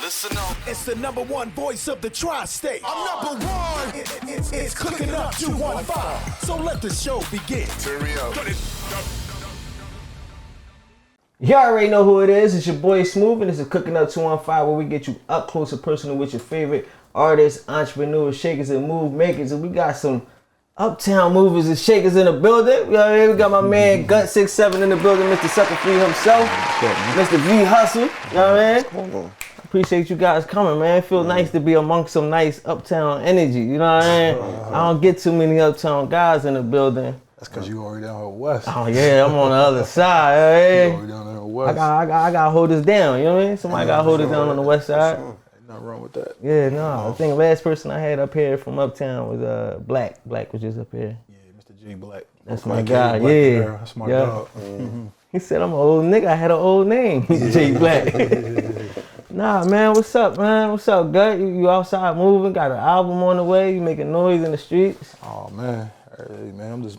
Listen up. It's the number one voice of the tri-state. I'm number one. It's Cooking Up 215. So let the show begin. You already know who it is. It's your boy Smooth, and this is Cooking Up 215, where we get you up close and personal with your favorite artists, entrepreneurs, shakers, and move makers. And we got some uptown movers and shakers in the building. You know what I mean? We got my man Gutt 6'7" in the building, Mr.Suckafree himself, Mr. V Hustle. You know what I mean? Appreciate you guys coming, man. It feels nice to be amongst some nice uptown energy. You know what I mean? I don't get too many uptown guys in the building. That's because you already down here west. Oh yeah, I'm on the other side. Hey. You already down there west. I gotta hold us down. You know what I mean? Somebody gotta hold us down on the west side. Sure. Ain't nothing wrong with that. Yeah, no. I think the last person I had up here from uptown was Black. Black was just up here. Yeah, Mr. J Black. That's my guy. Yeah, that's my dog. Mm-hmm. He said I'm an old nigga. I had an old name, J Black. Nah, man. What's up, man? What's up, Gutt? You outside moving? Got an album on the way? You making noise in the streets? Oh man, hey man, I'm just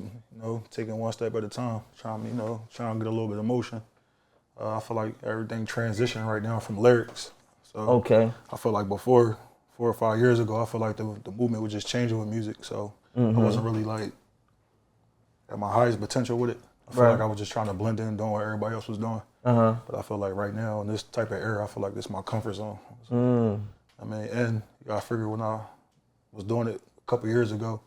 taking one step at a time, trying to get a little bit of motion. I feel like everything transitioning right now from lyrics. So okay. I feel like before 4 or 5 years ago, I feel like the movement was just changing with music. So I wasn't really like at my highest potential with it. I feel like I was just trying to blend in, doing what everybody else was doing. But I feel like right now in this type of era, I feel like this is my comfort zone. So, I mean, and you gotta figure when I was doing it a couple years ago,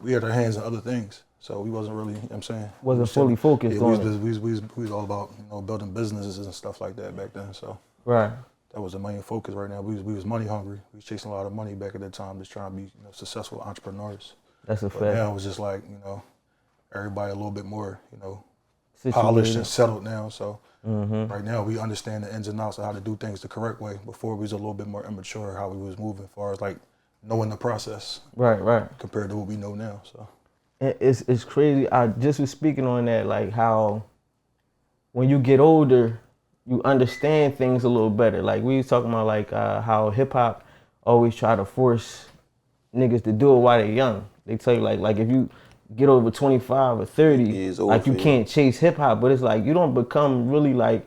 we had our hands in other things. So we wasn't really, you know what I'm saying? Wasn't fully focused on it. We was all about, building businesses and stuff like that back then. So right. That was the main focus right now. We was money hungry. We was chasing a lot of money back at that time, just trying to be successful entrepreneurs. That's a but fact. now it was just like, everybody a little bit more, polished and settled now. So right now we understand the ins and outs of how to do things the correct way. Before we was a little bit more immature how we was moving as far as like knowing the process. Right. Compared to what we know now. So it's crazy. I just was speaking on that, like how when you get older, you understand things a little better. Like we was talking about like how hip hop always try to force niggas to do it while they're young. They tell you like if you get over 25 or 30, like you can't chase hip hop, but it's like you don't become really like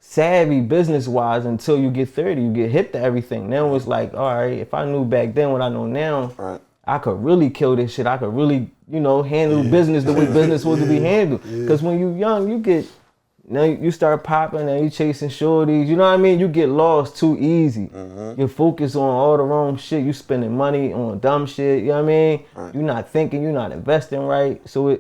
savvy business wise until you get 30. You get hip to everything. Then it's like, all right, if I knew back then what I know now, I could really kill this shit. I could really, handle business the way business supposed to be handled. Because when you young, you start popping and you chasing shorties. You know what I mean? You get lost too easy. You focus on all the wrong shit. You spending money on dumb shit. You know what I mean? You're not thinking. You're not investing right. So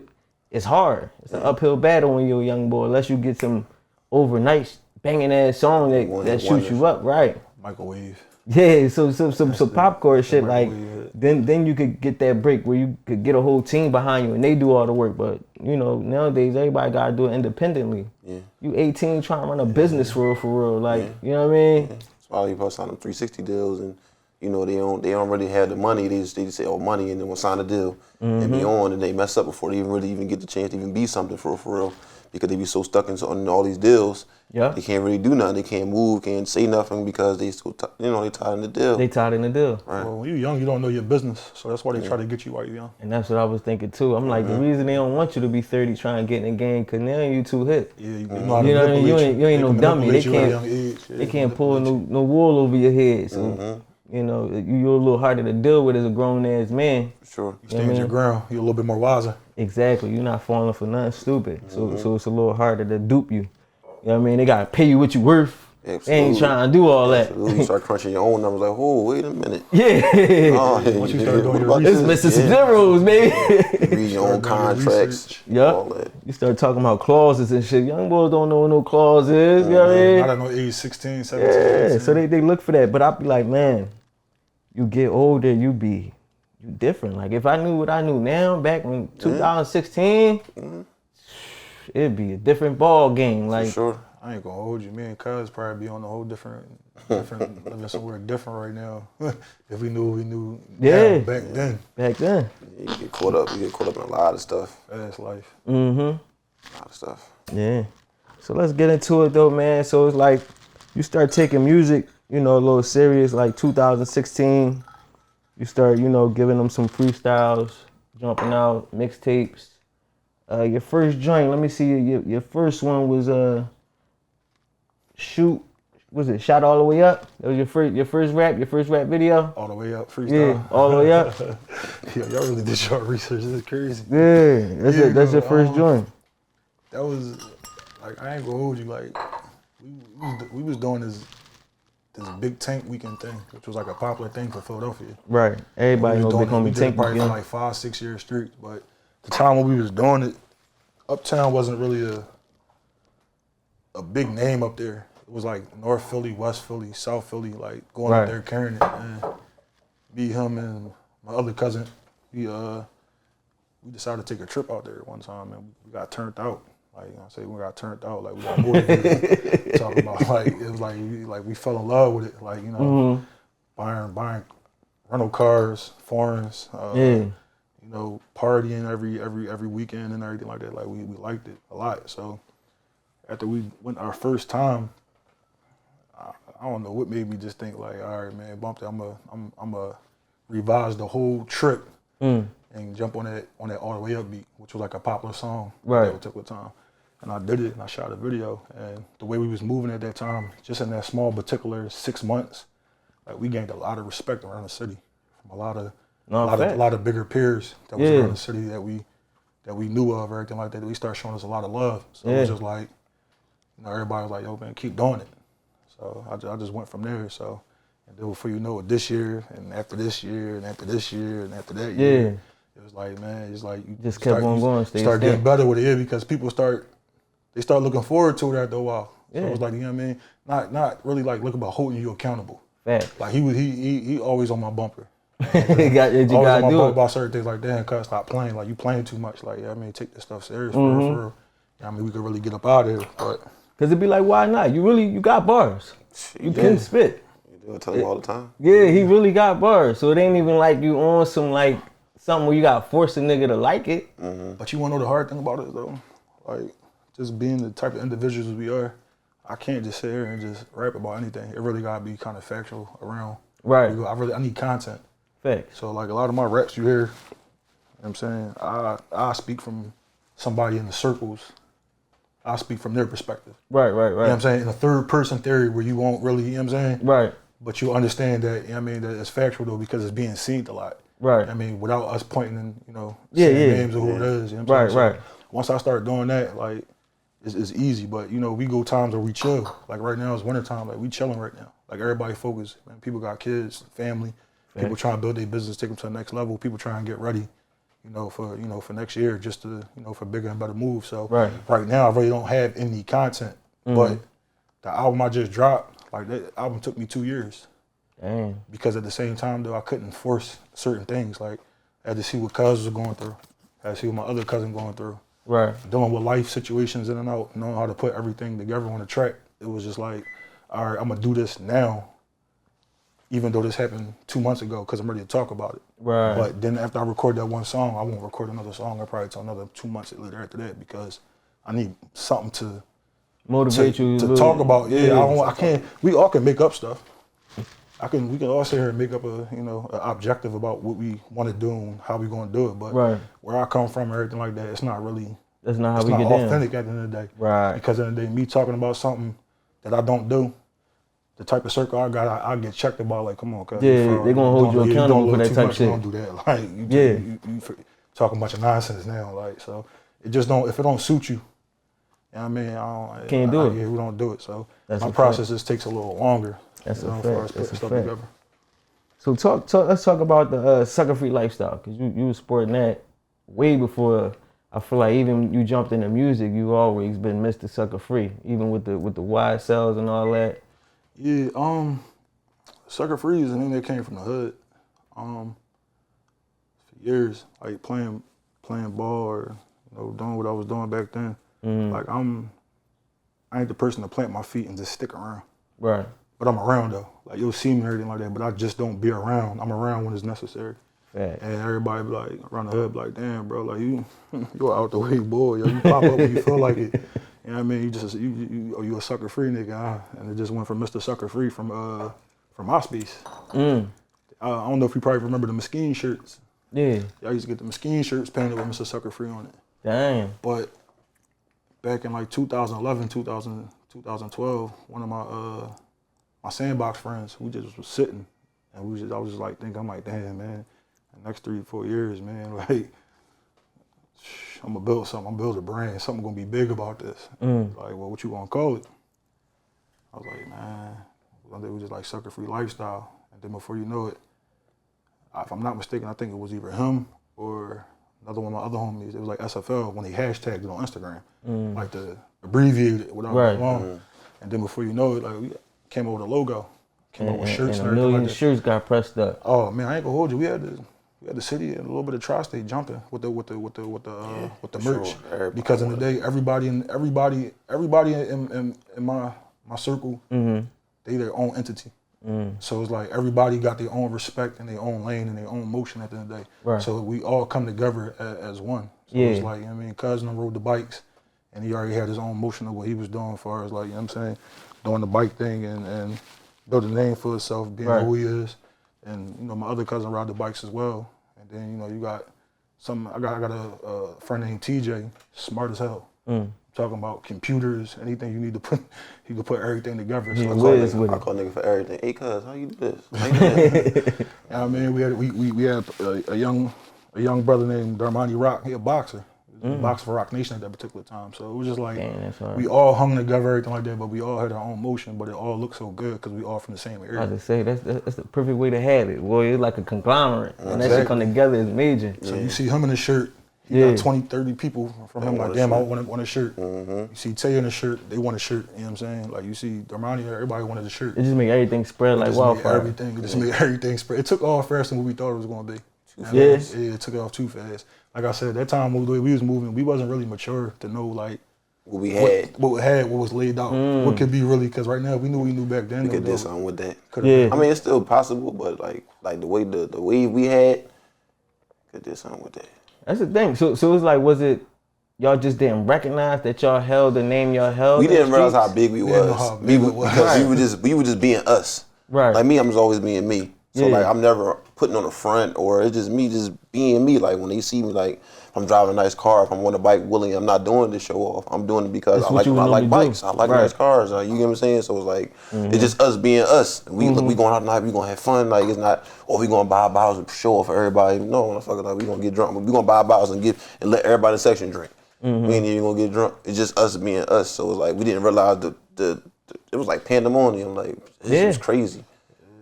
it's hard. It's an uphill battle when you're a young boy. Unless you get some overnight banging ass song that shoots you up, right? Microwave. Yeah, so popcorn shit, like then you could get that break where you could get a whole team behind you and they do all the work. But nowadays everybody gotta do it independently. Yeah. You 18 trying to run a business for real. Like you know what I mean? Yeah. That's why you post on them 360 deals and they don't really have the money. They just say money and then we'll sign a deal and be on and they mess up before they even get the chance to even be something for real. Because they be so stuck in all these deals, they can't really do nothing. They can't move, can't say nothing because they still, they tied in the deal. They tied in the deal. Right. Well, when you're young, you don't know your business, so that's why they try to get you while you're young. And that's what I was thinking too. I'm like, the reason they don't want you to be 30 trying to get in the game, cause now you too hip. Yeah, you ain't no dummy. They can't pull no wool over your head. So you're a little harder to deal with as a grown ass man. Sure. You stand your ground. You're a little bit more wiser. Exactly. You're not falling for nothing stupid. So it's a little harder to dupe you. You know what I mean? They gotta pay you what you worth. Absolutely. They ain't trying to do all that. You start crunching your own numbers like, oh, wait a minute. Yeah. Once you start doing your research. It's Mr. Zeros, baby. You read your own contracts. All that. You start talking about clauses and shit. Young boys don't know what no clause is. You know what I mean? I don't know, age 16, 17. Yeah, 18. so they look for that. But I be like, man, you get older, you different. Like if I knew what I knew now back in 2016, it'd be a different ball game. Like, for sure. I ain't gonna hold you. Me and Cuz probably be on a whole different living somewhere different right now. If we knew what we knew back then. Back then. You get caught up in a lot of stuff. That's life. A lot of stuff. Yeah. So let's get into it though, man. So it's like you start taking music, a little serious, like 2016. You start, giving them some freestyles, jumping out, mixtapes. Your first joint, let me see, your first one was Shoot was it Shot All the Way Up? That was your first rap video? All the way up, freestyle. Yeah, all the way up. Yeah, y'all really did your research. This is crazy. Yeah, that's your first joint. That was like, I ain't gonna hold you. Like we was doing this big tank weekend thing, which was like a popular thing for Philadelphia. Right. Everybody knows Big Homie Tank probably for like 5-6 years straight. But the time when we was doing it, Uptown wasn't really a big name up there. It was like North Philly, West Philly, South Philly, like going up there carrying it. And me, him, and my other cousin, we decided to take a trip out there one time, and we got turned out. Like, you know, we got turned out. Like, we got motivated. Talking about, like, it was like we fell in love with it. Like, you know, buying rental cars, foreigns, you know, partying every weekend and everything like that. Like, we liked it a lot. So after we went our first time, I don't know what made me just think like, all right, man, bump that. I'm a revise the whole trip and jump on that All the Way Up beat, which was like a popular song that took the time. And I did it, and I shot a video. And the way we was moving at that time, just in that small particular 6 months, like we gained a lot of respect around the city from a lot of bigger peers that was around the city that we knew of, or everything like that. We started showing us a lot of love. So it was just like, you know, everybody was like, yo, man, keep doing it. So I just went from there. So, and then before you know it, this year, and after this year, and after this year, and after that year, it was like, man, it's like you just kept on going. Start getting better with it because people start looking forward to it after a while. So it was like, you know what I mean? Not really like looking about holding you accountable. Like he always on my bumper. You gotta do it about certain things like, damn, cuz stop playing. Like, you playing too much. Like, yeah, I mean, take this stuff serious for real. You know, I mean, we could really get up out of here, but cause it'd be like, why not? You got bars. You can spit. You tell him all the time. Yeah, he really got bars. So it ain't even like you on some like something where you gotta force a nigga to like it. But you wanna know the hard thing about it though? Like, just being the type of individuals we are, I can't just sit here and just rap about anything. It really gotta be kind of factual around. Right. I need content. Facts. So like a lot of my raps you hear, you know what I'm saying, I speak from somebody in the circles. I speak from their perspective. Right. You know what I'm saying? In a third person theory where you won't really, you know what I'm saying? Right. But you understand that, you know what I mean, that it's factual though because it's being seen a lot. Right. I mean, without us pointing and, you know, saying names of who it is. You know what I'm saying? So once I start doing that, like, it's easy. But, you know, we go times where we chill. Like right now it's winter time. Like, we chilling right now. Like, everybody focused. Man, people got kids, family. People trying to build their business, take them to the next level. People trying to get ready, for next year, just to, for bigger and better moves. So right now, I really don't have any content. But the album I just dropped, like, that album took me 2 years. Dang. Because at the same time, though, I couldn't force certain things. Like, I had to see what cuz was going through. I had to see what my other cousin going through. Right. Dealing with life situations in and out, knowing how to put everything together on the track. It was just like, all right, I'm going to do this now, even though this happened 2 months ago, because I'm ready to talk about it. Right. But then after I record that one song, I won't record another song. I'll probably tell another 2 months later after that, because I need something to motivate you to talk about. I can't. We all can make up stuff. We can all sit here and make up an objective about what we want to do and how we going to do it. But where I come from and everything like that, it's not really. That's not how we get authentic at the end of the day. Right. Because at the end of the day, me talking about something that I don't do, the type of circle I got, I get checked about. Like, come on, cuz. Yeah, they're gonna hold you accountable for that type of shit. Don't do that. Like, you talking a bunch of nonsense now. Like, so it just don't. If it don't suit you, you know what I mean, can't do it. Yeah, we don't do it. So my process just takes a little longer. That's a fact. That's a fact. So let's talk about the Suckafree lifestyle, because you were sporting that way before. I feel like even you jumped into music, you always been Mr.Suckafree, even with the wide cells and all that. Yeah, Suckafree is a name that came from the hood. For years, like playing ball or doing what I was doing back then. Like I ain't the person to plant my feet and just stick around. Right. But I'm around though. Like, you'll see me and everything like that, but I just don't be around. I'm around when it's necessary. Right. And everybody be like, around the hood, be like, damn, bro, like you're out the way boy. Yo, you pop up when you feel like it. You know what I mean? You a sucker-free nigga, huh? And it just went from Mr.Suckafree from Osbeez. I don't know if you probably remember the Mesquite shirts. Yeah. I used to get the Mesquite shirts painted with Mr.Suckafree on it. Damn. But back in like 2011, 2012, one of my my sandbox friends, we just was sitting, and I was just like thinking, I'm like, damn, man, the next 3-4 years, man, like, I'm gonna build something. I'm gonna build a brand. Something gonna be big about this. Like, well, what you gonna call it? I was like, man, one day we just like Suckafree lifestyle. And then before you know it, if I'm not mistaken, I think it was either him or another one of my other homies. It was like SFL when they hashtagged it on Instagram, like the abbreviated it without long. And then before you know it, like we came over the logo, came over with shirts and a million like shirts got pressed up. Oh man, I ain't gonna hold you. We had the city and a little bit of tri-state jumping with the merch, sure. because in the day everybody in my circle, they their own entity. So it's like everybody got their own respect and their own lane and their own motion at the end of the day. Right. So we all come together as one. So it's like, you know what I mean, cousin rode the bikes and he already had his own motion of what he was doing as far as like, you know what I'm saying, doing the bike thing and building a name for himself, being who he is. And you know, my other cousin ride the bikes as well. And then, you know, you got I got a friend named TJ, smart as hell. Talking about computers, anything you need to put, he could put everything together. So I call nigga for everything. Hey, cuz, how you do this? How you do this? You know what I mean? We had a young brother named Darmani Rock. He a boxer. Boxer for Rock Nation at that particular time. So it was just like, we all hung together, everything like that, but we all had our own motion, but it all looked so good because we all from the same area. I was to say, that's the perfect way to have it. Boy, it's like a conglomerate. And that shit come together is major. So you see him in a shirt, he got 20, 30 people from him like, damn, I want a shirt. You see Tay in a shirt, they want a shirt, you know what I'm saying? Like you see Darmani, everybody wanted a shirt. It just make everything spread like wildfire. It just made everything spread. It took off faster than what we thought it was going to be. Yeah, it took off too fast. Like I said, that time the way we was moving, we wasn't really mature to know like what we had, what was laid out, what could be really. Because right now we knew back then. We could do something with that. Yeah, I mean it's still possible, but like the way we had, could do something with that. That's the thing. So it's like, was it y'all just didn't recognize that y'all held the name y'all held? We didn't realize how big we was. Because we were just being us. Right. Like me, I'm just always being me. So like I'm never putting on the front, or it's just me just being me. Like when they see me, like if I'm driving a nice car, if I'm on a bike willing, I'm not doing it to show off. I'm doing it because I like bikes. I like nice cars. You get what I'm saying? So it's like it's just us being us. We going out tonight, we gonna have fun. Like it's not, we gonna buy bottles and show off for everybody. No, motherfucker, like we gonna get drunk. We gonna buy bottles and let everybody in the section drink. We ain't even gonna get drunk. It's just us being us. So it's like we didn't realize it was like pandemonium. Like this was crazy.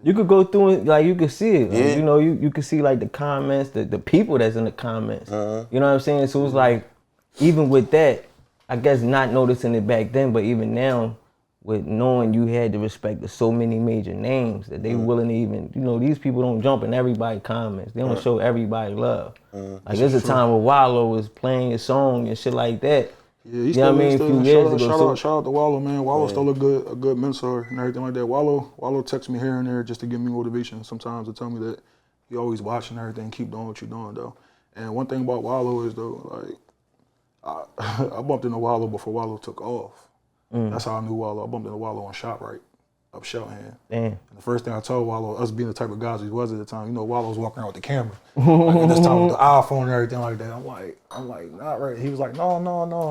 You could go through it, like you could see it. Like, you know, you could see like the comments, the people that's in the comments. You know what I'm saying? So it's like, even with that, I guess not noticing it back then, but even now, with knowing you had to respect to so many major names that they willing to even, you know, these people don't jump in everybody's comments. They don't show everybody love. Like there's a time where Wallow was playing his song and shit like that. Yeah, you know what I mean? A few years ago. Shout out to Wallow, man. Wallow's still a good mentor and everything like that. Wallow texts me here and there just to give me motivation sometimes, to tell me that he always watching everything, keep doing what you're doing though. And one thing about Wallow is though, like I bumped into Wallow before Wallow took off. That's how I knew Wallow. I bumped into Wallow on ShopRite up Shelton. Damn. And the first thing I told Wallow, us being the type of guys he was at the time, you know, Wallow was walking around with the camera. Like, at this time with the iPhone and everything like that. I'm like, not right. He was like, no,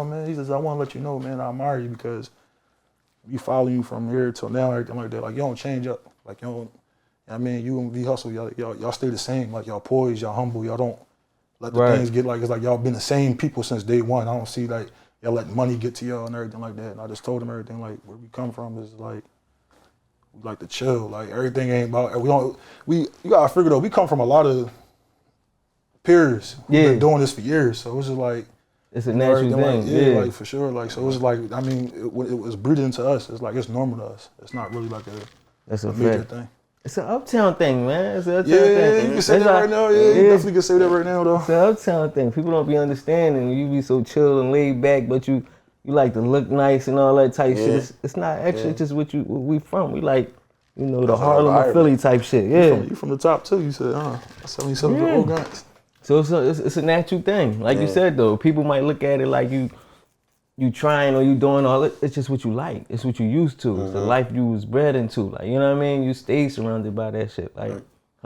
man. He says, I want to let you know, man, I admire you because we follow you from here till now, everything like that. Like, you don't change up. Like, you don't, I mean, you and V Hustle, y'all stay the same. Like, y'all poised, y'all humble, y'all don't let the things get like, it's like y'all been the same people since day one. I don't see like, y'all let money get to y'all and everything like that. And I just told him everything, like, where we come from is like, we like to chill. Like everything ain't about. You gotta figure though. We come from a lot of peers who've been doing this for years. So it's just like it's a natural thing. Like for sure. Like so it's like I mean it was breeding into us. It's like it's normal to us. It's not really like a major thing. It's an uptown thing, man. It's an uptown thing. Yeah, you can say that right now. Yeah, you definitely can say that right now though. It's an uptown thing. People don't be understanding. You be so chill and laid back, but you like to look nice and all that type shit. It's not extra. It's just what we from. We like, you know, the Harlem or Philly type shit. Yeah. You from the top too. You said, 77 the old guys. So it's a natural thing. Like you said though, people might look at it like you trying or you doing all it. It's just what you like. It's what you used to. It's the life you was bred into. Like, you know what I mean? You stay surrounded by that shit. Like,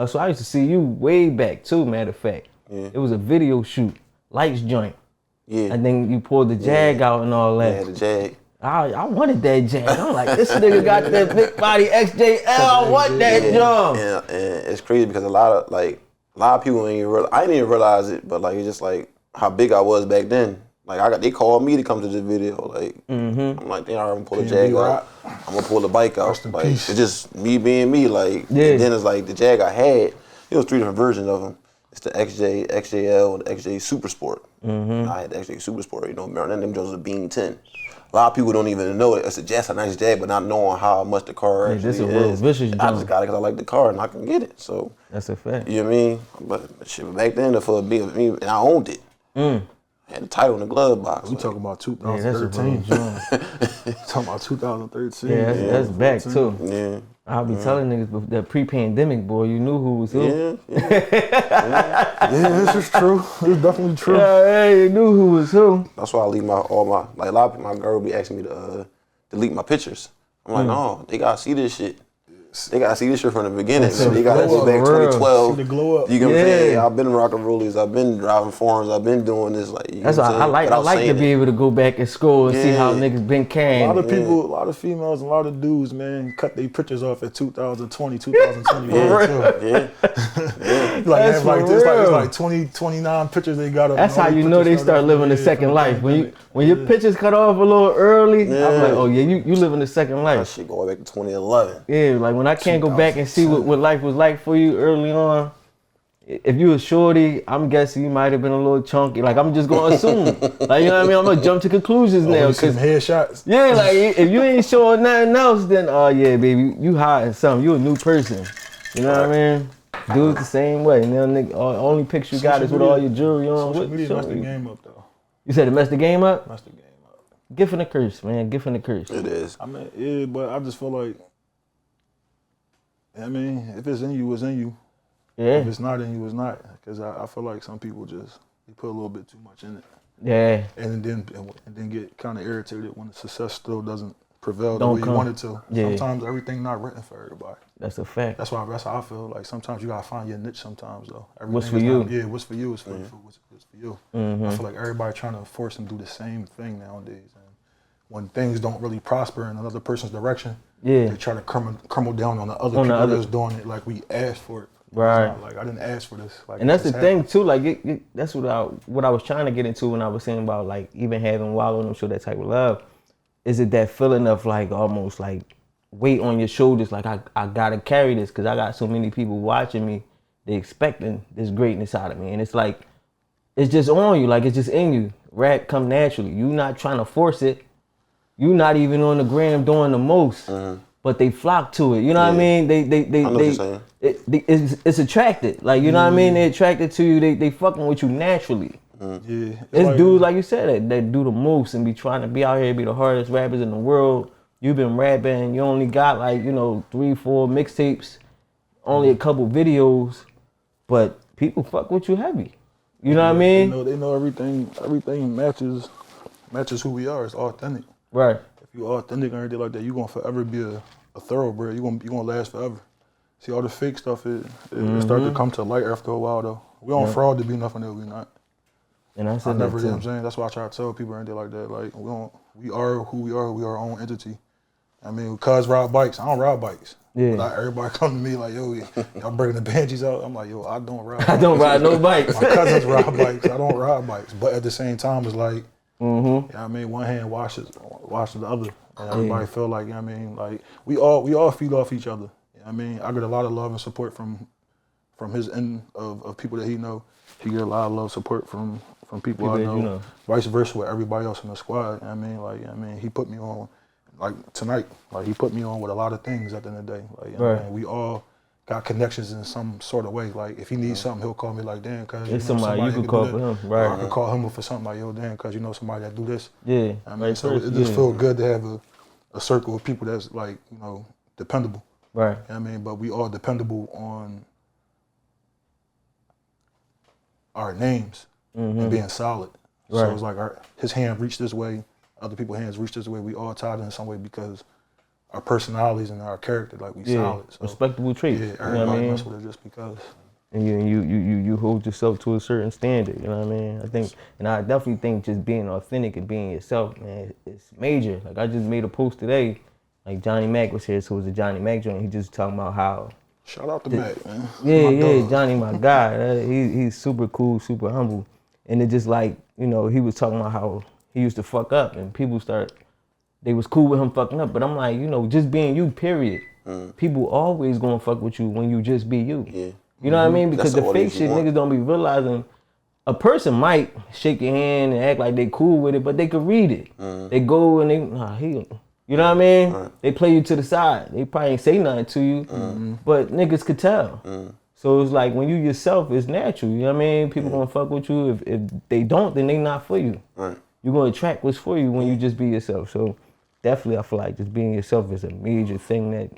so I used to see you way back too, matter of fact. It was a video shoot, lights joint. Yeah. And then you pulled the Jag out and all that. Yeah, the Jag. I wanted that Jag. I'm like, this nigga got that big body XJL. I want that jump. And it's crazy because a lot of people ain't even realize. I didn't even realize it, but like it's just like how big I was back then. Like they called me to come to this video. Like I'm like, damn, I'm gonna pull a Jag out. I'm gonna pull the bike out. Like it's just me being me. Like and then it's like the Jag I had. It was 3 different versions of them. It's the XJ, XJL, and the XJ Super Sport. I had the XJ Super Sport. You know, Maryland, them Jones was a Bean 10. A lot of people don't even know it. It's a nice Jag, but not knowing how much the car actually this is. Real vicious I just got it because I like the car and I can get it. So that's a fact. You know what I mean? But shit, back then, for me, and I owned it. I had the title in the glove box. We talking about 2013. Talking about 2013. Yeah, that's back too. Yeah. I'll be telling niggas that pre-pandemic, boy, you knew who was who. Yeah, this is true. It's definitely true. Yeah, you knew who was who. That's why I leave all my a lot of people, my girl be asking me to delete my pictures. I'm like, no, they gotta see this shit. They gotta see this shit from the beginning. So they gotta see back 2012. See the glow up. You get what I'm saying? I've been rocking rollies. I've been driving foreigns. I've been doing this. Like that's why I like to be able to go back and scroll and see how niggas been carrying. A lot of people, a lot of females, a lot of dudes, man, cut their pictures off at 2020, 2021. It's like 20, 29 pictures they got up. That's how you know they start living the second life. When your pictures cut off a little early, I'm like, oh yeah, you living the second life. That shit going back to 2011. Yeah, like when I can't go back and see what life was like for you early on. If you was shorty, I'm guessing you might have been a little chunky. Like I'm just gonna assume. Like you know what I mean? I'm gonna jump to conclusions now. Cause headshots. Yeah, like if you ain't showing nothing else, then yeah, baby, you hiding something. You a new person. You know what I mean? Dudes the same way. Now, nigga, only picture you got is with all your jewelry on. Social media messed the game up though. You said it messed the game up? Messed the game up. Gift and a curse, man. Gift and a curse. It is. I mean, yeah, but I just feel like, I mean, if it's in you, it's in you. Yeah. If it's not in you, it's not. Because I feel like some people just they put a little bit too much in it. Yeah. And then get kind of irritated when the success still doesn't prevail the way you want it to. Yeah. Sometimes everything not written for everybody. That's a fact. That's how I feel. Like sometimes you gotta find your niche. Sometimes though. What's for you? What's for you is for what's for you. I feel like everybody trying to force and do the same thing nowadays. And when things don't really prosper in another person's direction, they try to crumble down on the other people that's doing it like we asked for it. Right. Like I didn't ask for this. Like, and that's the thing too. Like that's what I was trying to get into when I was saying about like even having Wallow and them show that type of love. Is it that feeling of like almost like weight on your shoulders? Like I gotta carry this because I got so many people watching me. They expecting this greatness out of me, and it's like it's just on you. Like it's just in you. Rap come naturally. You not trying to force it. You not even on the gram doing the most. But they flock to it. You know what I mean? It's attracted. Like you know what I mean? They attracted to you. They fucking with you naturally. Yeah. It's like, dudes like you said that do the most and be trying to be out here, be the hardest rappers in the world. You've been rapping. You only got like 3-4 mixtapes, only a couple videos, but people fuck with you heavy. You know what I mean? They know everything. Everything matches who we are. It's authentic. Right. If you authentic and everything like that, you're gonna forever be a thoroughbred. You're gonna last forever. See all the fake stuff, it starts to come to light after a while though. We don't fraud to be nothing that we not. And I said never, you know what I'm saying? That's why I try to tell people and everything like that. Like we are who we are. We are our own entity. I mean, cuz ride bikes. I don't ride bikes. Yeah. But everybody come to me like, yo, y'all bringing the Banshees out. I'm like, yo, I don't ride bikes. I don't ride no bikes. My cousins ride bikes. I don't ride bikes. But at the same time, it's like, you know what I mean, one hand washes the other. And everybody feel like, you know what I mean, like we all feed off each other. You know what I mean? I get a lot of love and support from his end of people that he know. He get a lot of love support from people I know. You know. Vice versa with everybody else in the squad. You know what I mean? Like, you know what I mean, he put me on like tonight. Like he put me on with a lot of things at the end of the day. Like, you know what I mean? We all got connections in some sort of way. Like if he needs something, he'll call me like, damn, cuz it's somebody you can call for him. Right. Or I can call him for something like, yo, damn, cuz you know somebody that do this. Yeah. I mean, so it just feels good to have a circle of people that's like, dependable. Right. You know what I mean? But we all dependable on our names and being solid. Right. So it's like his hand reached this way, other people's hands reached this way. We all tied in some way because our personalities and our character, like we solid. So, respectable traits. Yeah, everybody mess with it just because. and you hold yourself to a certain standard. You know what I mean? I definitely think just being authentic and being yourself, man, it's major. Like I just made a post today, like Johnny Mac was here, so it was a Johnny Mac joint. He just talking about how. Shout out to Mac, man. Yeah, Johnny, my guy. He's super cool, super humble, and it just like he was talking about how he used to fuck up, and people they was cool with him fucking up, but I'm like, just being you, period. People always gonna fuck with you when you just be you. Yeah. You know what I mean? Because That's the fake shit niggas don't be realizing. A person might shake your hand and act like they cool with it, but they could read it. They go and you know what I mean? Right. They play you to the side. They probably ain't say nothing to you, but niggas could tell. So it's like when you yourself, it's natural. You know what I mean? People gonna fuck with you. If they don't, then they not for you. Right. You're gonna attract what's for you when you just be yourself. So definitely, I feel like just being yourself is a major thing that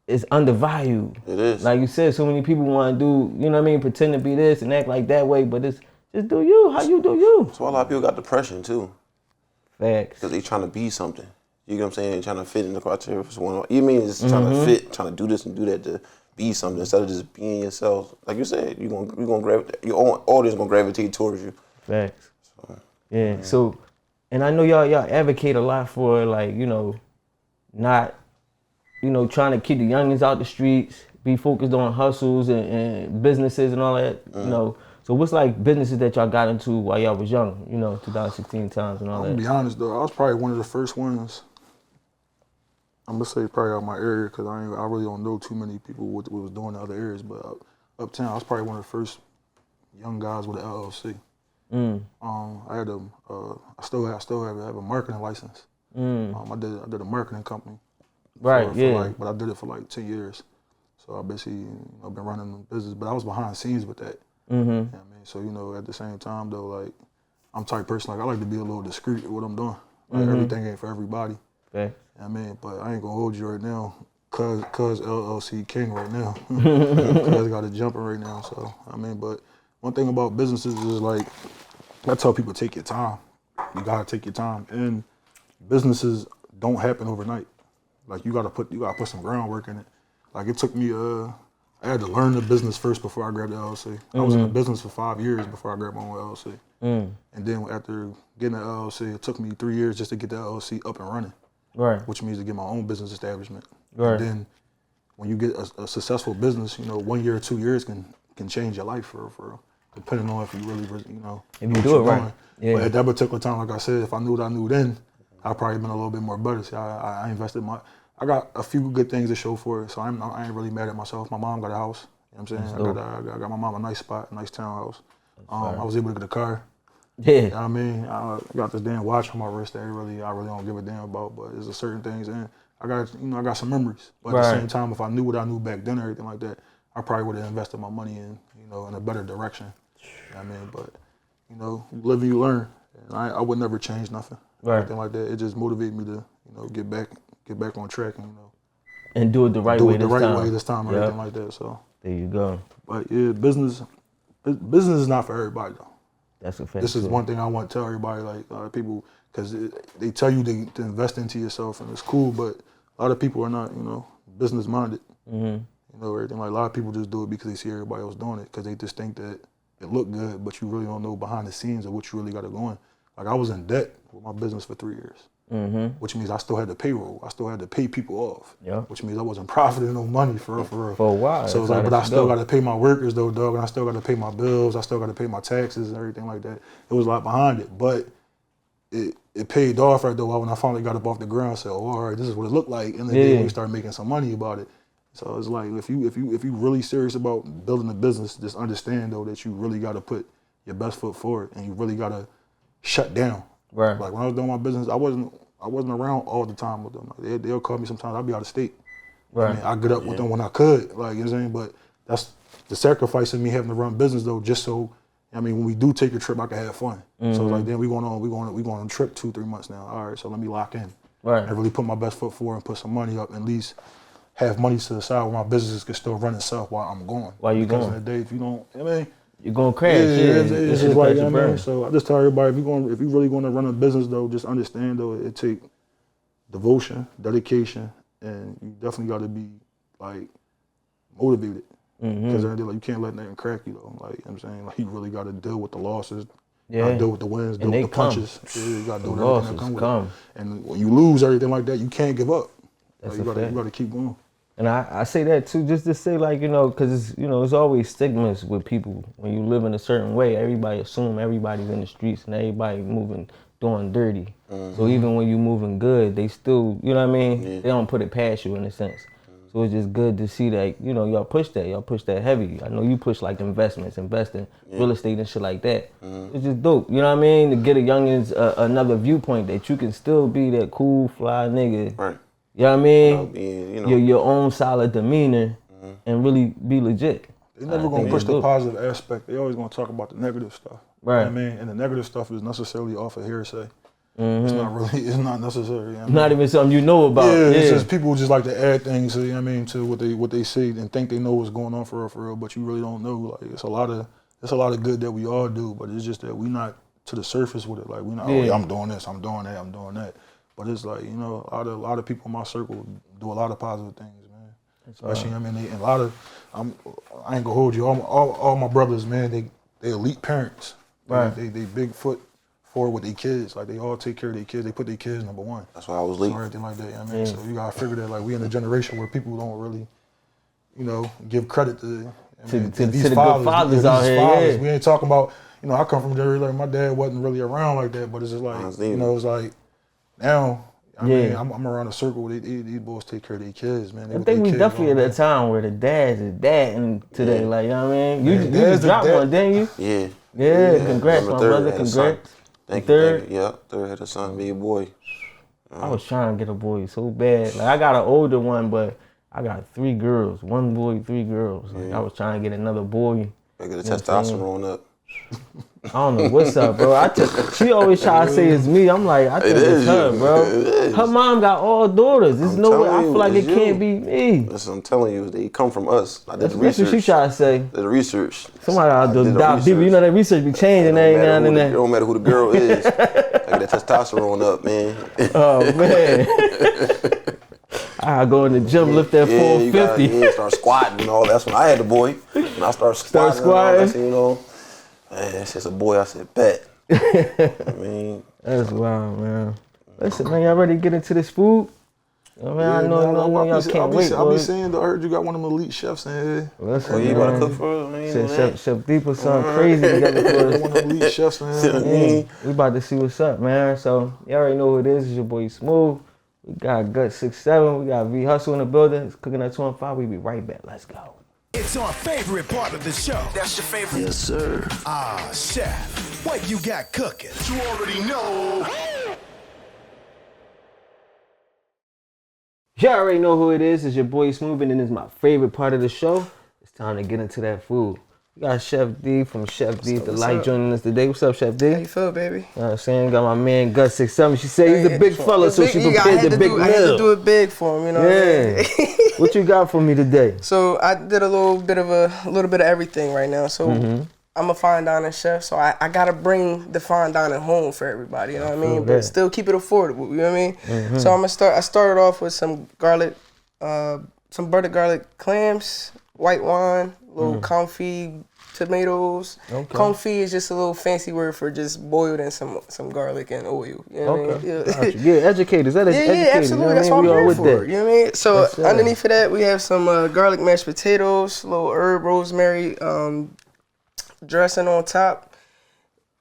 is undervalued. It is. Like you said, so many people want to do, you know what I mean, pretend to be this and act like that way, but it's just do you. How you do you? That's why a lot of people got depression too. Facts. Because they trying to be something. You know what I'm saying? Trying to fit in the criteria for one. You mean it's trying to fit, trying to do this and do that to be something instead of just being yourself. Like you said, you're gonna gravitate. Your own audience gonna gravitate towards you. Facts. So, yeah. So, and I know y'all advocate a lot for like not trying to keep the youngins out the streets, be focused on hustles and businesses and all that. So what's like businesses that y'all got into while y'all was young? 2016 times and all that. I'm gonna be honest though, I was probably one of the first ones. I'm gonna say probably out my area because I really don't know too many people what was doing in other areas, but uptown I was probably one of the first young guys with an LLC. I had I still have a marketing license. I did a marketing company. Right. But I did it for like 10 years. So I basically been running the business, but I was behind the scenes with that. You know what I mean? So at the same time though, like I'm the type of person like I like to be a little discreet with what I'm doing. Like everything ain't for everybody. Okay. You know what I mean? But I ain't gonna hold you right now, cause LLC king right now. Cause got it jumping right now. So but one thing about businesses is like I tell people take your time. You gotta take your time, and businesses don't happen overnight. Like you gotta put some groundwork in it. Like it took me I had to learn the business first before I grabbed the LLC. I was in the business for 5 years before I grabbed my own LLC. And then after getting the LLC, it took me 3 years just to get the LLC up and running. Right. Which means to get my own business establishment. Right. And then when you get a successful business, 1 year or 2 years can change your life for depending on if you really if you do it right. Yeah. But at that particular time, like I said, if I knew what I knew then, I'd probably been a little bit more better. See, I invested I got a few good things to show for it, so I ain't really mad at myself. My mom got a house. You know what I'm saying? I got my mom a nice spot, a nice townhouse. I was able to get a car. Yeah. You know what I mean? I got this damn watch on my wrist that I really don't give a damn about, but there's certain things, and I got some memories. But at the same time, if I knew what I knew back then or everything like that, I probably would have invested my money in, in a better direction. You know what I mean? But, you live and you learn. And I would never change nothing. Right. Anything like that. It just motivated me to, get back on track and do it the right way this time or anything like that. So there you go. But yeah, business is not for everybody though. That's a fact. This is one thing I want to tell everybody, like people, because they tell you to invest into yourself and it's cool, but a lot of people are not, business minded. Everything like a lot of people just do it because they see everybody else doing it because they just think that it look good, but you really don't know behind the scenes of what you really got going. Like I was in debt with my business for 3 years. Which means I still had the payroll. I still had to pay people off. Yeah. Which means I wasn't profiting no money for real. For a while. So it's like, but I still got to pay my workers though, dog, and I still got to pay my bills. I still got to pay my taxes and everything like that. It was a lot behind it, but it paid off right though. When I finally got up off the ground, I said, "Oh, all right, this is what it looked like," and then we started making some money about it. So it's like if you really serious about building a business, just understand though that you really got to put your best foot forward, and you really got to shut down. Right. Like when I was doing my business, I wasn't around all the time with them. Like they'll call me sometimes. I'll be out of state. Right. I get up with them when I could. Like you know what I'm saying. But that's the sacrifice of me having to run business though, just so. When we do take a trip, I can have fun. So it's like then we going on a trip 2-3 months now. All right, so let me lock in. Right. And really put my best foot forward and put some money up, and at least have money to the side where my business can still run itself while I'm going. While you going? Because in the day, if you don't, you're gonna crash. It's just like So I just tell everybody if you really going to run a business though, just understand though it take devotion, dedication, and you definitely got to be like motivated. Because like, you can't let nothing crack you though. Like, you know what I'm saying, like, you really got to deal with the losses. Yeah. Deal with the wins, deal with the punches. Yeah, you got to deal with everything that comes with it. And when you lose everything like that, you can't give up. Like, you got to keep going. And I say that too, just to say, like, you know, because it's, you know, it's always stigmas with people. When you live in a certain way, everybody assume everybody's in the streets and everybody moving, doing dirty. So even when you moving good, they still, you know what I mean? Yeah. They don't put it past you in a sense. So it's just good to see that, you know, y'all push that heavy. I know you push like investments, investing, real estate and shit like that. It's just dope, you know what I mean? To get a youngins another viewpoint that you can still be that cool, fly nigga. Right. You know what I mean? Being, you know, your own solid demeanor and really be legit. They're never going to push the positive aspect. They always going to talk about the negative stuff. Right. You know what I mean? And the negative stuff is necessarily off of hearsay. It's not necessary. You know not even something you know about. Yeah, it's just people just like to add things, you know what I mean, to what they see and think they know what's going on for real, but you really don't know. Like, it's a lot of good that we all do, but it's just that we not to the surface with it. Like, we not, oh yeah, I'm doing this, I'm doing that, I'm doing that. But it's like, you know, a lot of people in my circle do a lot of positive things, man. Especially, I mean, and a lot of, I ain't gonna hold you, all my brothers, man, they elite parents. Right. They big foot forward with their kids. Like, they all take care of their kids. They put their kids number one. That's why I was late. So everything like that, you know what I mean? So you gotta figure that, like, we in a generation where people don't really, you know, give credit to these the fathers. good fathers out here. Yeah. We ain't talking about, you know, I come from a generation, like, my dad wasn't really around like that, but it's just like, you know, it's like, now, I mean, I'm around a circle where these boys take care of their kids, man. I think we definitely at a time where the dads is dadding today, like, you know what I mean? You just dropped one, didn't you? Yeah. Yeah, congrats, my brother, congrats. Thank third? you. Yeah, third had a son, big boy. I was trying to get a boy so bad. Like, I got an older one, but I got 3 girls. 1 boy, 3 girls. Like, I was trying to get another boy. I get the testosterone up. I don't know what's up, bro. She always try to say it's me. I'm like, I think it's her, bro. Her mom got all daughters. There's no way. I feel like it can't be me. Listen, I'm telling you, they come from us. I did the research. That's what she try to say. The research. Somebody out there dive deeper. You know that research be changing every now and then. It don't matter who the girl is. I get that testosterone up, man. Oh, man. I go in the gym, lift that 450. Yeah, start squatting and all. That's when I had the boy. When I started squatting. And all that, you know. Man, it's just a boy. I said, bet. I mean, that's wild, man. Listen, man, y'all ready to get into this food? I mean, I know y'all can't wait. I be saying, I heard you got one of them elite chefs in here. Listen, you about to cook for us, man? Chef Deep or something crazy together for us. One of them elite chefs in here. We about to see what's up, man. So, you already know who it is. It's your boy Smooth. We got Gutt 6'7". We got V Hustle in the building. It's cooking at 2 and 5. We be right back. Let's go. It's our favorite part of the show. That's your favorite? Yes, sir. Ah, chef, what you got cooking? You already know. You already know who it is. It's your boy Smooth, and it is my favorite part of the show. It's time to get into that food. We got Chef D from Chef D Delight joining us today. What's up, Chef D? How you feel, baby? You know what I'm saying? Got my man Gutt 6'7". She said he's a big fella, so she prepared the big meal. I had to do it big for him, you know. Yeah. What you got for me today? So I did a little bit of everything right now. So I'm a fine dining chef, so I gotta bring the fine dining home for everybody. You know what I mean? But still keep it affordable. You know what I mean? So I started off with some garlic, some butter garlic clams, white wine, little confit tomatoes. Okay. Confit is just a little fancy word for just boiled in some garlic and oil. You know what I mean? Yeah, educators. That is educated. Yeah, absolutely. That's what I'm here for. You know what I mean? So underneath of that, we have some garlic mashed potatoes, little herb, rosemary, dressing on top.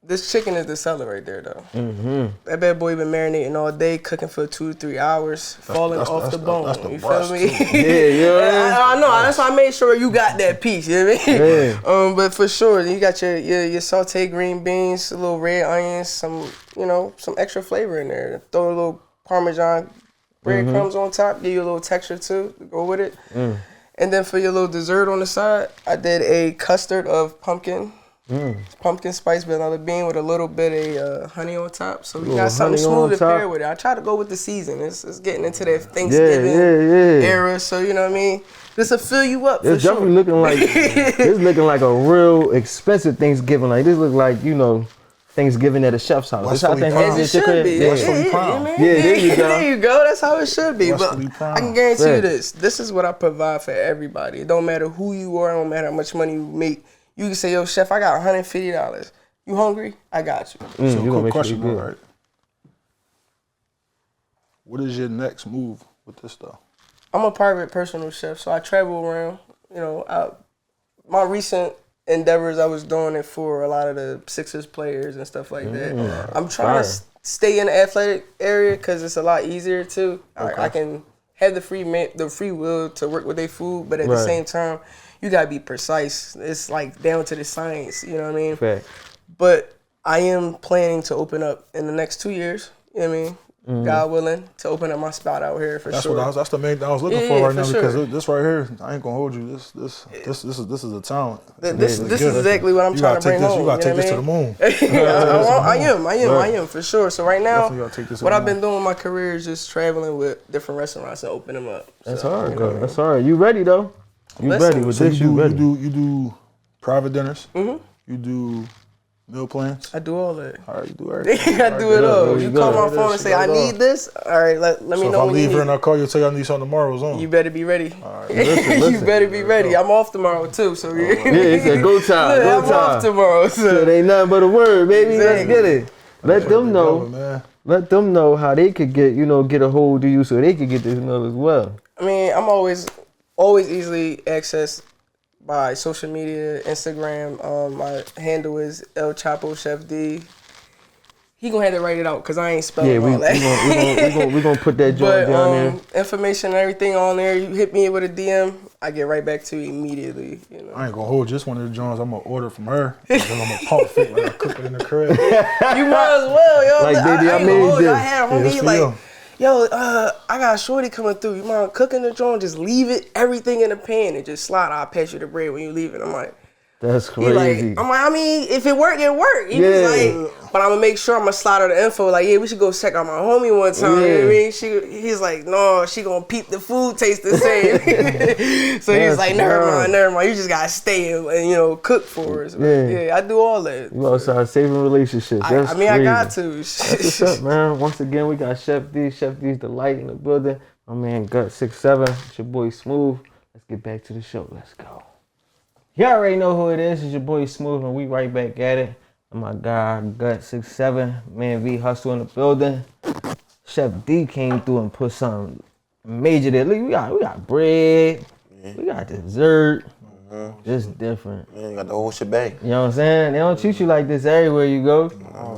This chicken is the seller right there, though. That bad boy been marinating all day, cooking for 2 to 3 hours, falling off the bone. You feel me? Yeah. I know. That's why I made sure you got that piece. You know what I mean? Yeah. But for sure, you got your sauteed green beans, a little red onions, some extra flavor in there. Throw a little Parmesan breadcrumbs on top, give you a little texture too to go with it. And then for your little dessert on the side, I did a custard of pumpkin spice vanilla bean with a little bit of honey on top. So we got something smooth to pair with it. I try to go with the season. It's getting into that Thanksgiving era. So you know what I mean? This will fill you up. It's definitely looking like it's looking like a real expensive Thanksgiving. Like this look like, you know, Thanksgiving at a chef's house. That's how Westerly Thanksgiving As it should be. Yeah. Westerly Prime. Yeah, there you go. There you go. That's how it should be. Westerly But Prime. I can guarantee you Right. this. This is what I provide for everybody. It don't matter who you are. It don't matter how much money you make. You can say, yo, chef, I got $150. You hungry? I got you. So, you gonna quick make sure question, you good. all right? What is your next move with this stuff? I'm a private personal chef, so I travel around. You know, my recent endeavors, I was doing it for a lot of the Sixers players and stuff like that. I'm trying to stay in the athletic area because it's a lot easier too. I can have the free will to work with their food, but at the same time, you gotta be precise. It's like down to the science. You know what I mean? Fact. But I am planning to open up in the next 2 years. You know what I mean? God willing, to open up my spot out here for That's sure. that's the main thing I was looking Yeah, for right for now sure. because this right here, I ain't gonna hold you. This is a talent. This is exactly what I'm trying to bring home. You gotta take this to the moon. I am for sure. So right now, Definitely gotta take this to what the I've been moon. doing in my career is just traveling with different restaurants and open them up. That's So, hard, you though. know, That's hard. You ready though? You Listen, ready with So this? You ready? you do private dinners. You do meal plans. I do all that. All right, you do everything. I do it all. there You you call go. my phone and say, I need this. All right, let me So if know I when leave you here need and I call you and tell you I need something tomorrow, it's on. You better be ready. Listen. You better be ready. I'm off tomorrow too. So Yeah, he said go time, go I'm off time. tomorrow. So So. it ain't nothing but a word, baby. Let's Exactly. get it. Let them know. man. Let them know how they could get a hold of you so they could get this meal as well. I mean, I'm always easily accessed by social media, Instagram. My handle is El Chapo Chef D. He gonna have to write it out because I ain't spelling Yeah, all that. we gonna put that But joint down there. information and everything on there. You hit me with a DM, I get right back to you immediately. You know. I ain't gonna hold you. This one of the joints I'm gonna order from her. And then I'm gonna pump fit like I cook it in the crib. You might as well, yo. Like, baby, I ain't made gonna hold you. this. I had Yeah, on this me for like, you. yo, I got a shorty coming through. You mind cooking the joint? Just leave it, everything in the pan, and just slide. I'll pass you the bread when you leave it. I'm like, That's he crazy. like, I'm like, I mean, if it work, it work. He was like, but I'm gonna make sure I'm gonna slide her the info. Like, yeah, we should go check out my homie one time. You know what I mean? He's like, no, she gonna peep the food taste the same. So he's That's like, never mind. You just gotta stay and cook for us. But yeah, I do all that. You outside saving relationships. That's I mean, I got to. What's up, man? Once again, we got Chef D's Delight in the building. My man Gutt 6'7". It's your boy Smooth. Let's get back to the show. Let's go. You already know who it is. It's your boy Smooth, and we right back at it. And my guy Gutt 6'7". Man V Hustle in the building. Chef D came through and put something major there. Look, we got bread. We got dessert. Just different. Man, got the whole shebang. You know what I'm saying? They don't treat you like this everywhere you go.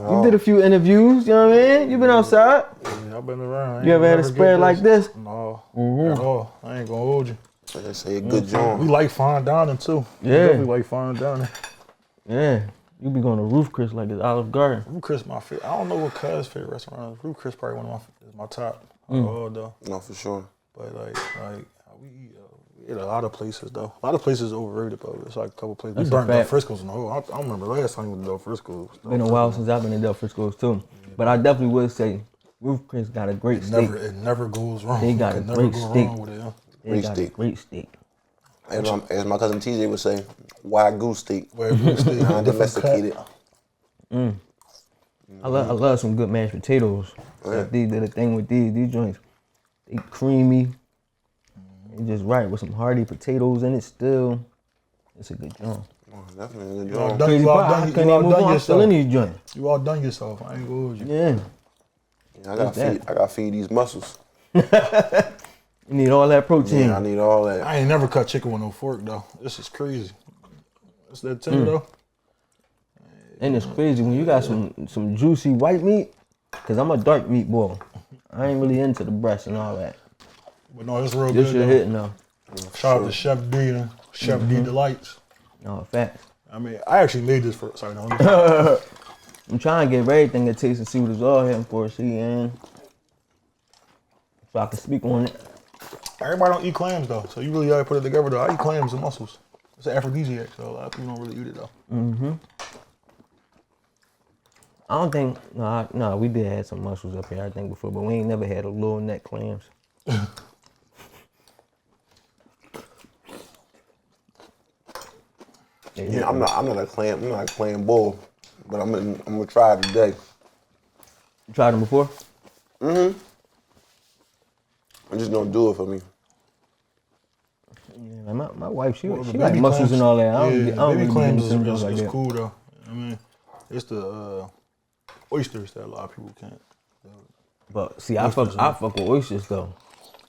You did a few interviews, you know what I mean? You been outside. Yeah, I've been around. You ever had a spread like this? No, at all. I ain't gonna hold you. They say a good joint. We like fine dining too. We Yeah. definitely like fine dining. Yeah. You be going to Roof Chris like it's Olive Garden. Roof Chris my favorite. I don't know what Cuz favorite restaurant is. Roof Chris probably one of my top. Though. No, for sure. But like we eat a lot of places though. A lot of places overrated, but it's like a couple places. That's We a burnt Del fact. Frisco's in the whole. I don't remember last time we went to Del Frisco's. Been a while since I've been to Del Frisco's too. But I definitely would say Roof Chris got a great steak. It never goes wrong. They got You a can great never go steak. wrong with it, yeah. They got a steak. great steak. As my cousin TJ would say, Wagyu steak. Where you stay, different Non-domesticated. cut. I love some good mashed potatoes. Like they did a thing with these joints. They creamy. They just right with some hearty potatoes in it still. It's a good joint. Oh, definitely a good You all joint. done, Crazy you all part, I done, couldn't you all even move done on. I'm still in yourself. these joints. You all done yourself. I ain't gonna hold you. Yeah. Yeah, I gotta feed these muscles. You need all that protein. Yeah, I need all that. I ain't never cut chicken with no fork though. This is crazy. It's that tender though. And it's crazy when you got some juicy white meat, cause I'm a dark meat boy. I ain't really into the breast and all that. But no, it's real This good shit though. hitting though. Shout out to Chef D and Chef D Delights. No, facts. I mean, I actually made this for. Sorry, no. I'm trying to give everything a taste and see what it's all hitting for. See, and so I can speak on it. Everybody don't eat clams though, so you really gotta put it together though. I eat clams and mussels. It's an aphrodisiac, so a lot of people don't really eat it though. I don't think no, we did have some mussels up here I think before, but we ain't never had a little neck clams. Yeah, I'm not a clam bull. but I'm gonna try it today. You tried them before? Mm-hmm. I just don't do it for me. Yeah, like my wife, she the like baby muscles clams, and all that. I don't baby really clams do something is like that. cool though. I mean, it's the oysters that a lot of people can't. But see, I fuck with oysters though.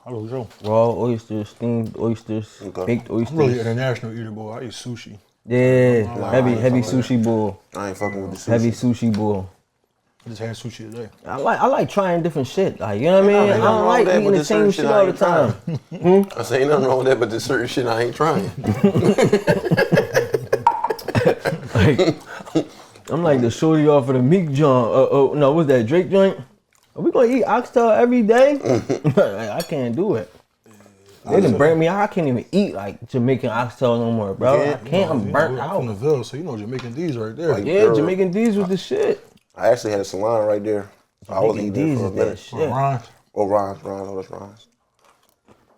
I don't know. Raw oysters, steamed oysters, Okay. baked oysters. I'm really an international eater, boy. I eat sushi. Yeah, Nah, heavy I ain't sushi bowl. I ain't fucking with the sushi. Heavy sushi bowl. I just had sushi today. I like trying different shit. Like, you know what I mean? Ain't I nothing don't wrong like with that, eating but the there's certain same shit shit I all the ain't time. I say ain't nothing wrong with that, but there's certain shit I ain't trying. Like, I'm like the shorty off of the Meek joint. No, what's that, Drake joint? Are we gonna eat oxtail every day? Like, I can't do it. They done burnt me out. I can't even eat like Jamaican oxtail no more, bro. I can't. I'm burnt I'm from the out. Ville, so you know Jamaican D's right there. Like, Yeah, girl, Jamaican D's with the shit. I actually had a salon right there. I was Jamaican eating D's there for a is that minute. shit. Ron's. Oh, Ron's, oh, that's Ron's.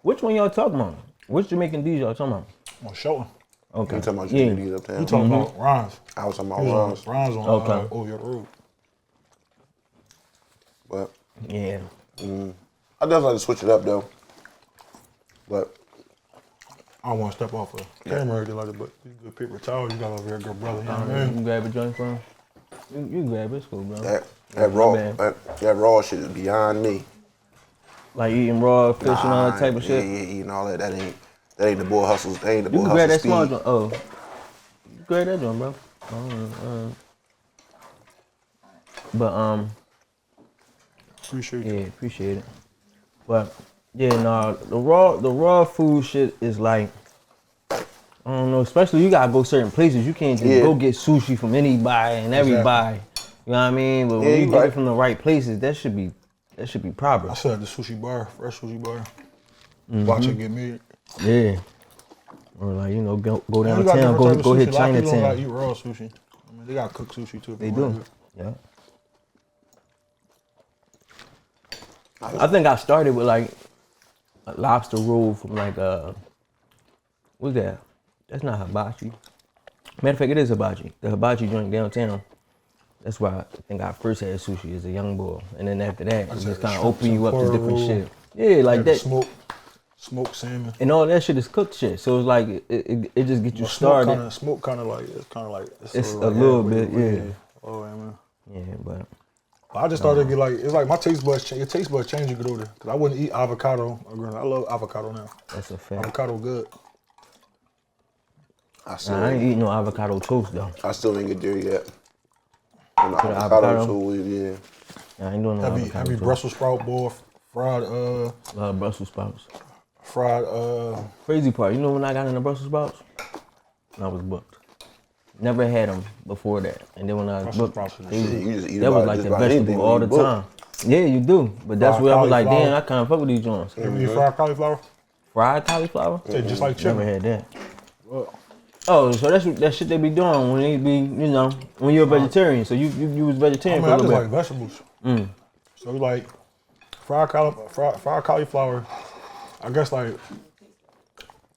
Which one y'all talking about? Which Jamaican D's y'all talking about? On Shelton. Okay. You talking about Yeah. Jamaican D's uptown? You talking about Ron's. I was talking about He was Ron's. on Ron's on Okay. over your road. But Yeah. I definitely like to switch it up though. But I don't want to step off a camera or anything like that, but these good paper towels you got over here, good brother. You know what I You mean? grab a joint from? You grab it, it's cool, bro. that bad. that raw shit is beyond me. Like eating raw fish and all that type of shit. Yeah, eating all that. That ain't the boy hustles. That ain't the You boy can grab hustle that small speed. joint. Oh, you grab that joint, bro. But Appreciate you. yeah, appreciate it. But yeah, nah, the raw food shit is like, I don't know. Especially you gotta go certain places. You can't just go get sushi from anybody and everybody. You know what I mean? But when you get it from the right places, that should be proper. I still at the sushi bar, fresh sushi bar. Watch it get made. Yeah. Or like, you know, go You got downtown, different type go of hit sushi. A lot of people don't Chinatown. eat raw sushi. I mean, they got cooked sushi too. They do. Yeah. I think I started with like a lobster roll from like what's that? That's not hibachi. Matter of fact, it is hibachi. The hibachi joint downtown. That's why I think I first had sushi as a young boy, and then after that, it just kind of open you up to different roll. shit. Yeah, like that. Smoked salmon. And all that shit is cooked shit. So it's like it just gets you started. Smoke kind of like It's a little bit, yeah. Oh yeah, man. Yeah, but I just started to get like, it's like my taste buds change. Your taste buds change you get older. Cause I wouldn't eat avocado. I love avocado now. that's a fact. Avocado good. I ain't eating no avocado toast though. I still ain't get there yet. On the avocado? avocado toast, yeah. I ain't doing no avocado Heavy toast. Brussels sprout boy, fried Love Brussels sprouts. fried Crazy part, you know when I got into Brussels sprouts? When I was booked. Never had them before that. And then when I was Brussels booked, sprouts they is was- You just eat that was about- like just the about anything vegetable when all you the book. time. Yeah, you do. But that's Fried where I was like, cauliflower. damn, I can't fuck with these joints. you ever eat fried cauliflower? Fried cauliflower? Yeah, just like Never chicken. had that. Well, Oh, so that's that shit they be doing when they be, you know, when you're a vegetarian. So you was I vegetarian mean, I for a just little like bit. vegetables. So like fried cauliflower, I guess like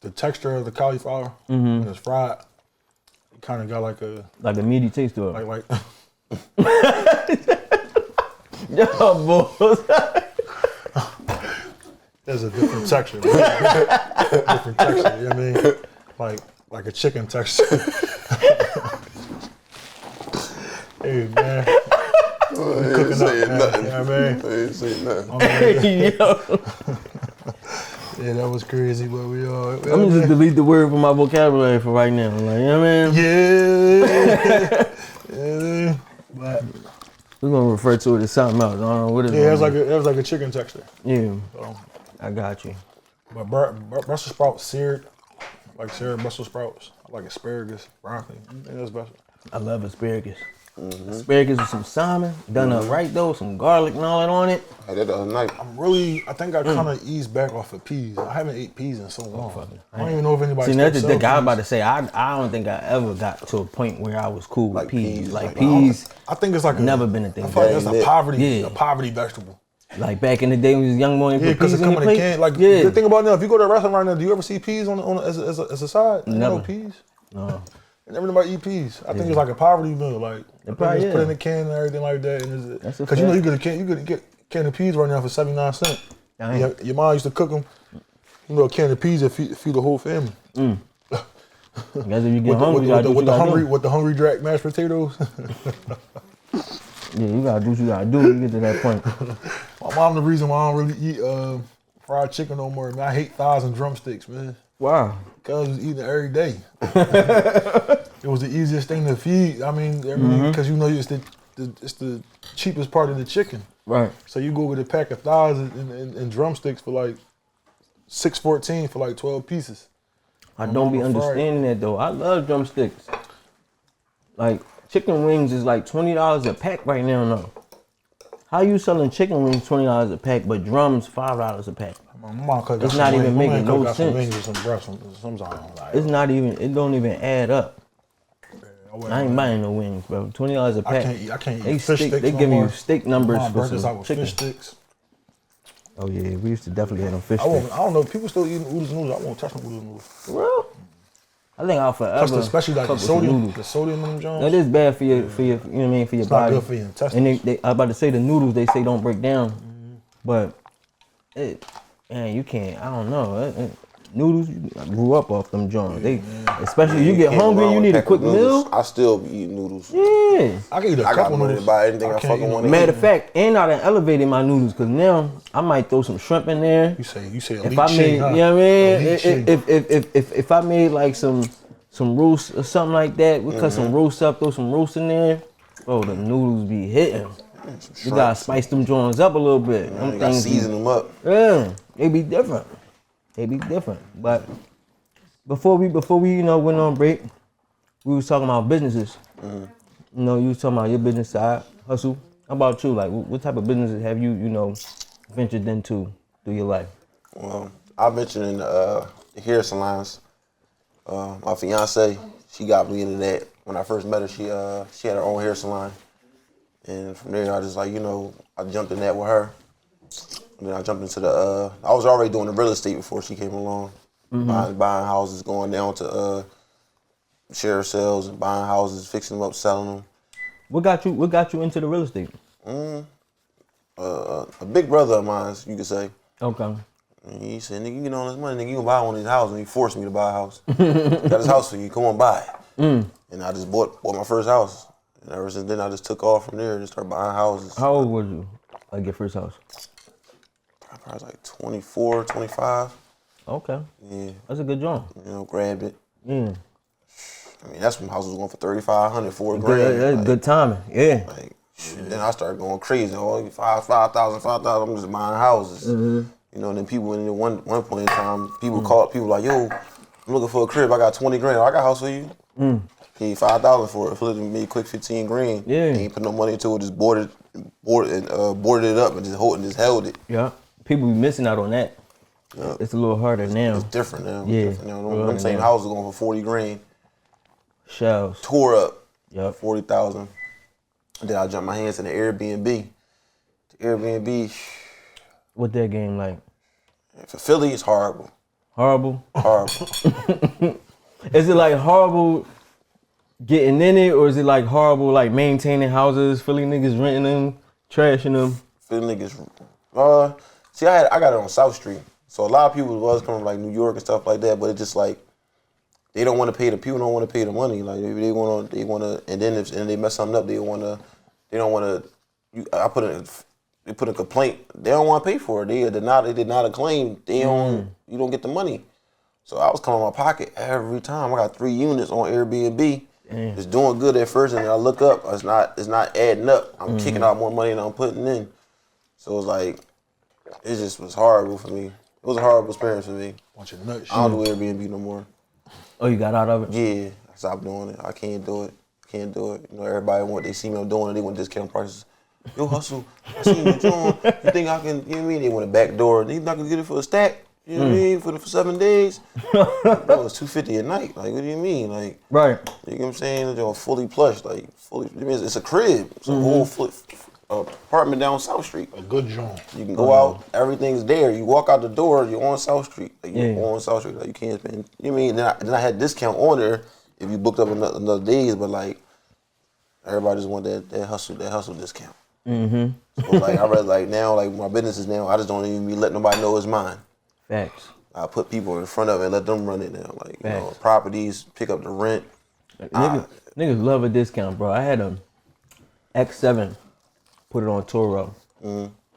the texture of the cauliflower when it's fried, it kind of got like a meaty taste to it. like Yo, boys. there's a different texture. Different texture, you know what I mean? Like a chicken texture. Hey man. Cooking up, man. Nothing. You know what I mean? I ain't saying nothing. Yo. Yeah, that was crazy, but we all. I'm gonna just delete the word from my vocabulary for right now. Like, you know what I mean? Yeah. Yeah. But We're gonna refer to it as something else. I don't know what it is. yeah, it was like a chicken texture. Yeah, So, I got you. but Brussels sprouts seared, like seared Brussels sprouts, like asparagus, broccoli. I think that's best. I love asparagus. Asparagus with some salmon, done up right though, some garlic and all that on it. I did the other night. I think I kind of eased back off of peas. I haven't ate peas in so long. I don't even know if anybody. See, that's the still thing I was sells about to say. I don't think I ever got to a point where I was cool with Like peas. peas, Like like, peas, I think it's like never been a thing. I feel like that's That ain't a it. poverty vegetable. like back in the day when we was young boy and Yeah, put because peas it in come your in a plate. can. Like yeah. the thing about now, if you go to a restaurant right now, do you ever see peas on as a side? You Never. know peas. No. And everybody eat peas. I think it's like a poverty meal. Like It probably Just is. put in a can and everything like that. And That's a because you know fact. you could get a can of peas right now for 79 cents. Dang. Your mom used to cook them. You know, a can of peas that feed the whole family. I guess if you get hungry, you gotta do what you gotta do. With the hungry drac mashed potatoes. Yeah, you gotta do what you gotta do when you get to that point. My mom, the reason why I don't really eat fried chicken no more, man. I hate thighs and drumsticks, man. Wow. Cause I was eating it every day. It was the easiest thing to feed. I mean, because you know it's the cheapest part of the chicken. Right. So you go with a pack of thighs and drumsticks for like $6.14 for like 12 pieces. I don't be understanding that though. I love drumsticks. Like chicken wings is like $20 a pack right now. No. How you selling chicken wings $20 a pack, but drums $5 a pack? My mom cooked It's not even making no sense. Some wings with some breast, sometimes. Like, It's not even. It don't even add up. I ain't buying no wings, bro. $20 a pack. I can't eat They fish stick. sticks They no give more. you steak numbers My for burgers out some with chicken. fish sticks. Oh yeah, we used to definitely have them fish I sticks. don't know. People still eating oodles noodles. I won't touch them oodles noodles. For real? I think I'll forever. Especially like fuck the with some sodium. noodles. The sodium in them Jones. That is bad for your, you know what I mean, for your It's not body. good for your intestines. And I was about to say the noodles they say don't break down, but man, you can't. I don't know. Noodles, I grew up off them joints. Especially you get Can't go hungry, wrong you with need a pack of quick noodles. meal. I still be eating noodles. Yeah. I can eat a I got couple money noodles. to buy anything I can't fucking eat want no- to Matter of fact, and I done elevated my noodles because now I might throw some shrimp in there. You say elite If I made, shit, huh? you know what I mean? Elite shit. If I made like some roast or something like that, we cut some roast up, throw some roast in there. Bro, the noodles be hitting. You gotta spice them joints up a little bit. Them You gotta things be- season them up. Yeah, they be different. They be different. But before we went on break, we was talking about businesses. You know, you was talking about your business side, hustle. How about you? Like, what type of businesses have you ventured into through your life? Well, I mentioned in the hair salons. My fiance, she got me into that. When I first met her, she had her own hair salon. And from there, I just I jumped in that with her. And then I jumped into I was already doing the real estate before she came along. Buying houses, going down to share sales and buying houses, fixing them up, selling them. What got you into the real estate? A big brother of mine, you could say. Okay. And he said, "Nigga, you get all this money, nigga, you can buy one of these houses." And he forced me to buy a house. Got this house for you, come on, buy it. And I just bought my first house. And ever since then, I just took off from there and just started buying houses. How old were you? Like your first house? I was like 24, 25. Okay. Yeah, That's a good job. grabbed it. Yeah. I mean, that's when houses was going for $3,500, $4,000. That's Like, good timing. Yeah. then I started going crazy. Oh, 5,000. I'm just buying houses. You know, and then people in one point in time, people like, yo, I'm looking for a crib. I got 20 grand. I got a house for you. Paid $5,000 for it. Flipped it, made a quick 15 grand. Yeah. Ain't put no money into it. Just boarded it up and just held it. Yeah. People be missing out on that. Yeah. It's a little harder now. It's different now. Yeah. Different now. Them same houses going for 40 grand. Shells. Tore up. Yep. 40,000. And then I jumped my hands in the Airbnb. The Airbnb, What that game like? for Philly, it's horrible. Horrible. Horrible. Is it like horrible getting in it, or is it like horrible like maintaining houses, Philly niggas renting them, trashing them? Philly niggas. See, I got it on South Street. So a lot of people was coming from like New York and stuff like that, but it's just like they don't want to pay people don't want to pay the money. Like they want to, and then if they mess something up, they don't want to. They put a complaint. They don't want to pay for it. They did not a claim. You don't get the money. So I was coming out of my pocket every time. I got 3 units on Airbnb. It's doing good at first, and then I look up. It's not adding up. I'm kicking out more money than I'm putting in. So it's like it just was horrible for me. It was a horrible experience for me. Bunch of nuts. I don't do Airbnb no more. Oh, you got out of it? Yeah, I stopped doing it. I can't do it. Can't do it. You know, everybody they see me doing it. They want discount prices. Yo, hustle. I see you doing. You think I can? You know what I mean? They want a back door. They not gonna get it for a stack. You know what I mean? For 7 days. Bro, it's $250 a night. Like, what do you mean? Like, Right. you know what I'm saying? It's fully plush. Like, it's a crib. It's a whole apartment down South Street. A good joint. You can go out, everything's there. You walk out the door, you're on South Street. Like, you're Yeah. on South Street. Like, you can't spend. You know what I mean? Then I had discount on there if you booked up another days, but like, Everybody just want that hustle discount. So like I rather like now, like my business is now, I just don't even be letting nobody know it's mine. Facts. I put people in front of it and let them run it now. Like, you know, properties, pick up the rent. Niggas love a discount, bro. I had a X7, put it on Turo.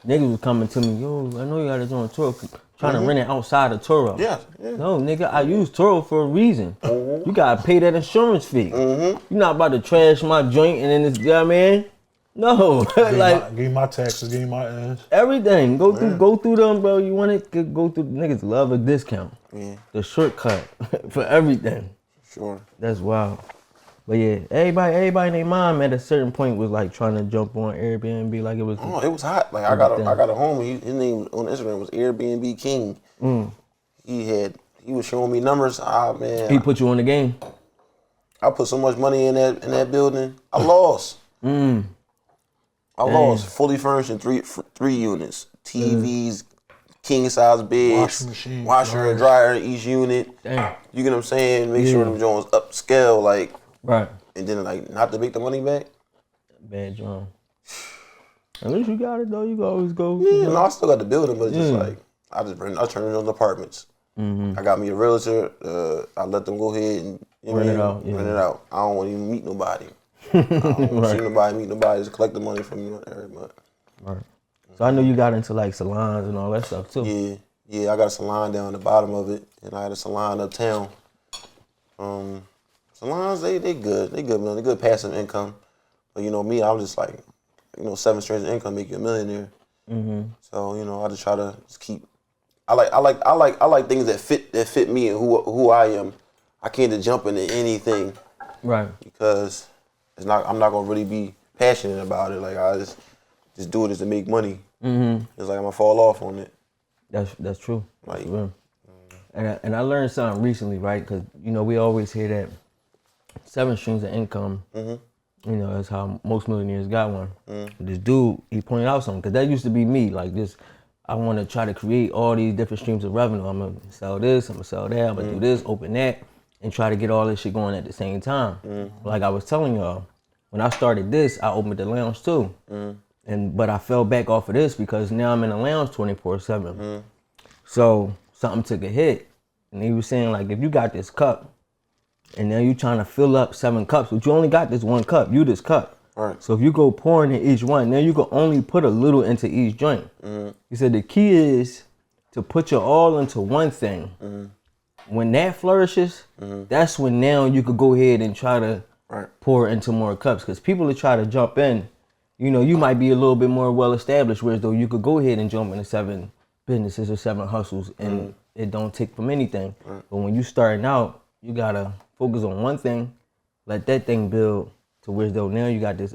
Niggas was coming to me, yo, I know you got this on Turo, trying to rent it outside of Turo. Yeah. No, nigga, I use Turo for a reason. You gotta pay that insurance fee. You're not about to trash my joint and then it's, you know what I mean? No, Give me my taxes, give me my ass. Everything. Go through them, bro. You want it? Go through. Niggas love a discount. Yeah. The shortcut for everything. Sure. That's wild. But yeah, everybody and their mom at a certain point was like trying to jump on Airbnb like it was. Oh, it was hot. Like I got a homie. His name on Instagram was Airbnb King. He was showing me numbers. Ah man. He put you on the game. I put so much money in that building. I lost. I lost fully furnished in three units. TVs, king size beds, washer and dryer in each unit. Damn. You get what I'm saying? Make sure them Jones upscale, like. Right. And then like not to make the money back. Bad drum. At least you got it though. You can always go. Yeah, no, I still got the building, but it's just like I turn it on the apartments. I got me a realtor. I let them go ahead and rent it out. I don't want to even meet nobody. I don't want to see nobody, meet nobody. Just collect the money from you every month. Right. So I know you got into like salons and all that stuff too. Yeah. I got a salon down the bottom of it, and I had a salon uptown. Salons, they good. They good, man. They good passive income. But you know me, I'm just like, 7 streams of income make you a millionaire. So I just try to just keep. I like things that fit me and who I am. I can't just jump into anything, right? Because I'm not gonna really be passionate about it. Like I just do it just to make money. It's like I'm gonna fall off on it. That's true. Like, and I learned something recently, right? Because we always hear that 7 streams of income. That's how most millionaires got one. This dude, he pointed out something, because that used to be me. Like this, I want to try to create all these different streams of revenue. I'm gonna sell this, I'm gonna sell that, I'm gonna do this, open that, and try to get all this shit going at the same time. Like I was telling y'all, when I started this, I opened the lounge too. But I fell back off of this because now I'm in the lounge 24/7. So something took a hit, and he was saying like, if you got this cup, and now you trying to fill up 7 cups, but you only got this 1 cup, you this cup. Right. So if you go pouring in each one, now you can only put a little into each joint. He said the key is to put your all into one thing. When that flourishes, that's when now you could go ahead and try to pour into more cups. Because people that try to jump in, you might be a little bit more well established, whereas though you could go ahead and jump into 7 businesses or 7 hustles and it don't take from anything. But when you starting out, you gotta focus on one thing, let that thing build to where though now you got this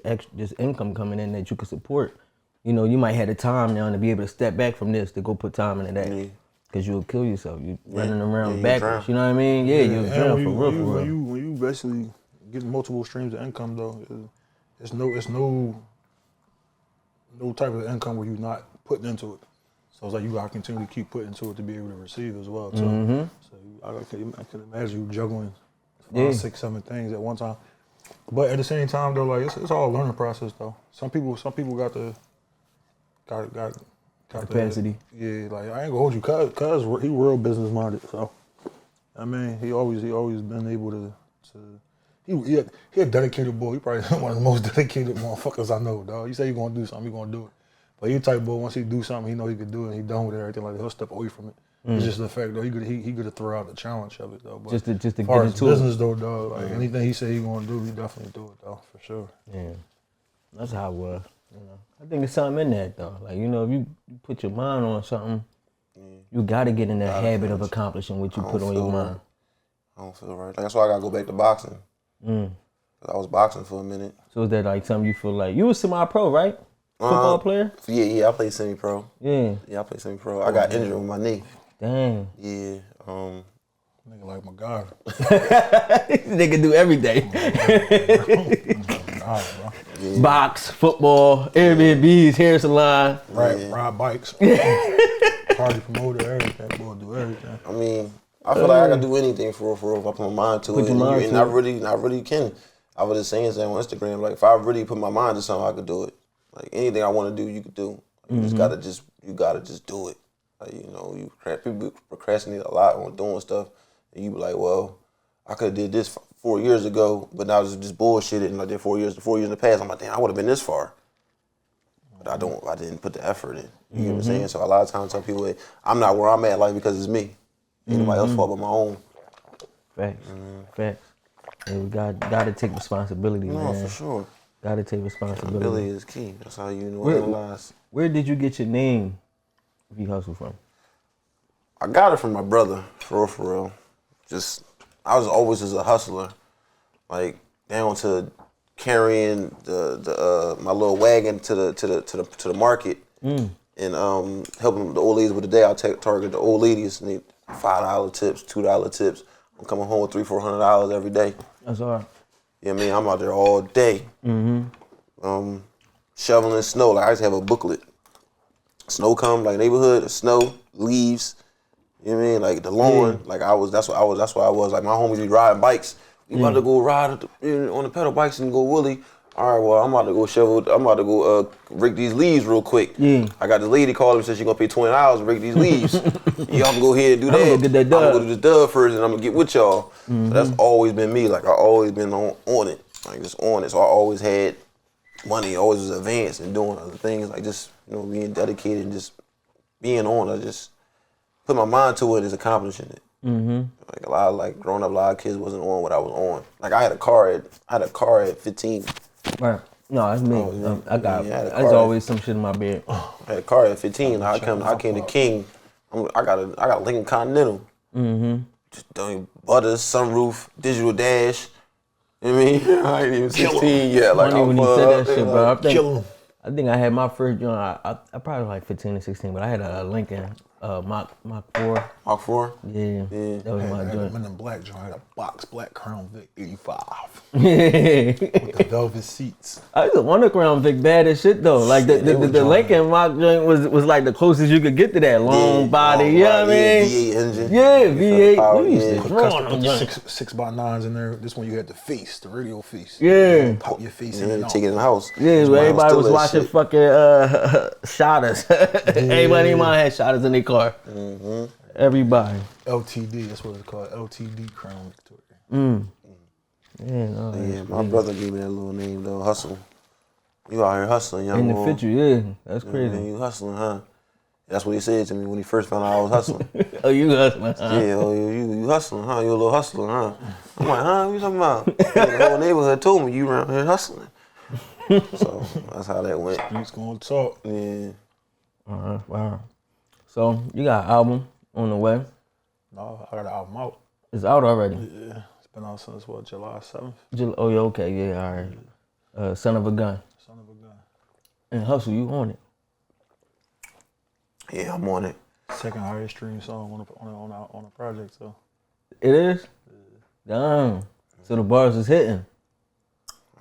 income coming in that you can support. You might have the time now to be able to step back from this to go put time into that. Because you'll kill yourself. You running around backwards. You know what I mean? Yeah, you'll drown for real. When you basically get multiple streams of income though, it's no type of income where you're not putting into it. So it's like you gotta continually keep putting into it to be able to receive as well too. So I can imagine you juggling 5, 6, 7 things at one time. But at the same time though, like it's all a learning process though. Some people got capacity. Like I ain't gonna hold you, cuz he real business minded. So I mean, he always been able to he a dedicated boy. He probably one of the most dedicated motherfuckers I know, dog. You say you gonna do something, you gonna do it. But he the type of boy, once he do something, he know he could do it, and he done with it, everything like that. He'll step away from it. It's just the fact though, he could throw out the challenge of it though. But just to get into business though, dog, like anything he said he gonna do, he definitely do it though, for sure. Yeah, that's how it was. I think there's something in that though. Like if you put your mind on something, you gotta get in that habit of accomplishing what you put on your mind. I don't feel right. Like, that's why I gotta go back to boxing. I was boxing for a minute. So is that like something you feel like you was semi-pro, right? Football player? Yeah, I played semi-pro. Yeah, I played semi-pro. I got injured with my knee. Damn. Yeah. Nigga like my God. Nigga do everything. Box, football, Airbnbs, hair salon. Ride bikes. Party promoter, everything. Boy, do everything. I mean, I feel like I can do anything for real if I put my mind to it. And I really can. I was just saying on Instagram, like if I really put my mind to something, I could do it. Like anything I want to do, you could do. You just gotta just do it. Like, you know, people procrastinate a lot on doing stuff, and you be like, well, I could have did this 4 years ago, but now it's just bullshit. And like 4 years in the past, I'm like, damn, I would have been this far. But I didn't put the effort in. You know what I'm saying? So a lot of times I tell people, hey, I'm not where I'm at in life because it's me. Ain't nobody else's fault but my own. Facts. Facts. And we gotta take responsibility, man. No, for sure. Gotta take responsibility. Accountability is key. That's how you know analyze. Where did you get your name, V Hustle, from? I got it from my brother, for real. Just, I was always just a hustler. Like, down to carrying my little wagon to the market and helping the old ladies with the day. I target the old ladies and they $5 tips, $2 tips. I'm coming home with $300-$400 every day. That's all right. Yeah, I mean, I'm out there all day. Shoveling snow. Like I just have a booklet. Snow come, like neighborhood, snow, leaves. You know what I mean? Like the lawn. Like that's what I was. Like my homies be riding bikes. We about to go ride on the pedal bikes and go woolly. All right, well, I'm about to go shovel. I'm about to go rake these leaves real quick. Yeah. I got this lady calling me, said she's gonna pay $20 to rake these leaves. Y'all can go ahead and do that. I'm gonna get that dub. I'm gonna go do this dub first, and I'm gonna get with y'all. So that's always been me. Like I always been on it, like just on it. So I always had money, always was advanced and doing other things, like just being dedicated and just being on. I just put my mind to it, is accomplishing it. Like a lot of growing up, a lot of kids wasn't on what I was on. Like I had a car at 15. Right. No, that's me. There's always some shit in my bed. I had a car at 15. I came to King. I got a Lincoln Continental. Just doing butters, sunroof, digital dash. You know what I mean? I ain't even 16 yet. Like when he said that shit, bro. I think I had my first joint. I probably like 15 or 16, but I had a Lincoln Mach 4. Mach 4? Yeah. That was my joint. In the black joint, I had a box black Crown Vic 85. Yeah. With the velvet seats. I used to want a Crown Vic bad as shit though. Like the Lincoln Mach joint was like the closest you could get to that long body. You know what I mean? V8 engine. Yeah, V8. We used to Put draw on them. 6x9s in there. This one you had the face, the radio face. Yeah. Pop your face in and take it in the house. Yeah, where everybody was watching fucking shotters. Everybody in mine had shotters in their car. Everybody. LTD, that's what it's called. LTD Crown Victoria. Yeah, my brother gave me that little name though, Hustle. You out here hustling, young in boy. the fit you, yeah. That's crazy. Man, you hustling, huh? That's what he said to me when he first found out I was hustling. Oh, you hustling, huh? Yeah, you hustling, huh? You a little hustler, huh? I'm like, huh? What you talking about? The whole neighborhood told me you around here hustling. So that's how that went. Streets gonna talk. Yeah. Wow. So you got an album on the way? No, I got an album out. It's out already? Yeah. It's been out since July 7th? Oh, yeah, okay, yeah, all right. Son of a Gun. Son of a Gun. And Hustle, you on it? Yeah, I'm on it. Second highest stream song on a project, so. It is? Yeah. Damn. So the bars is hitting.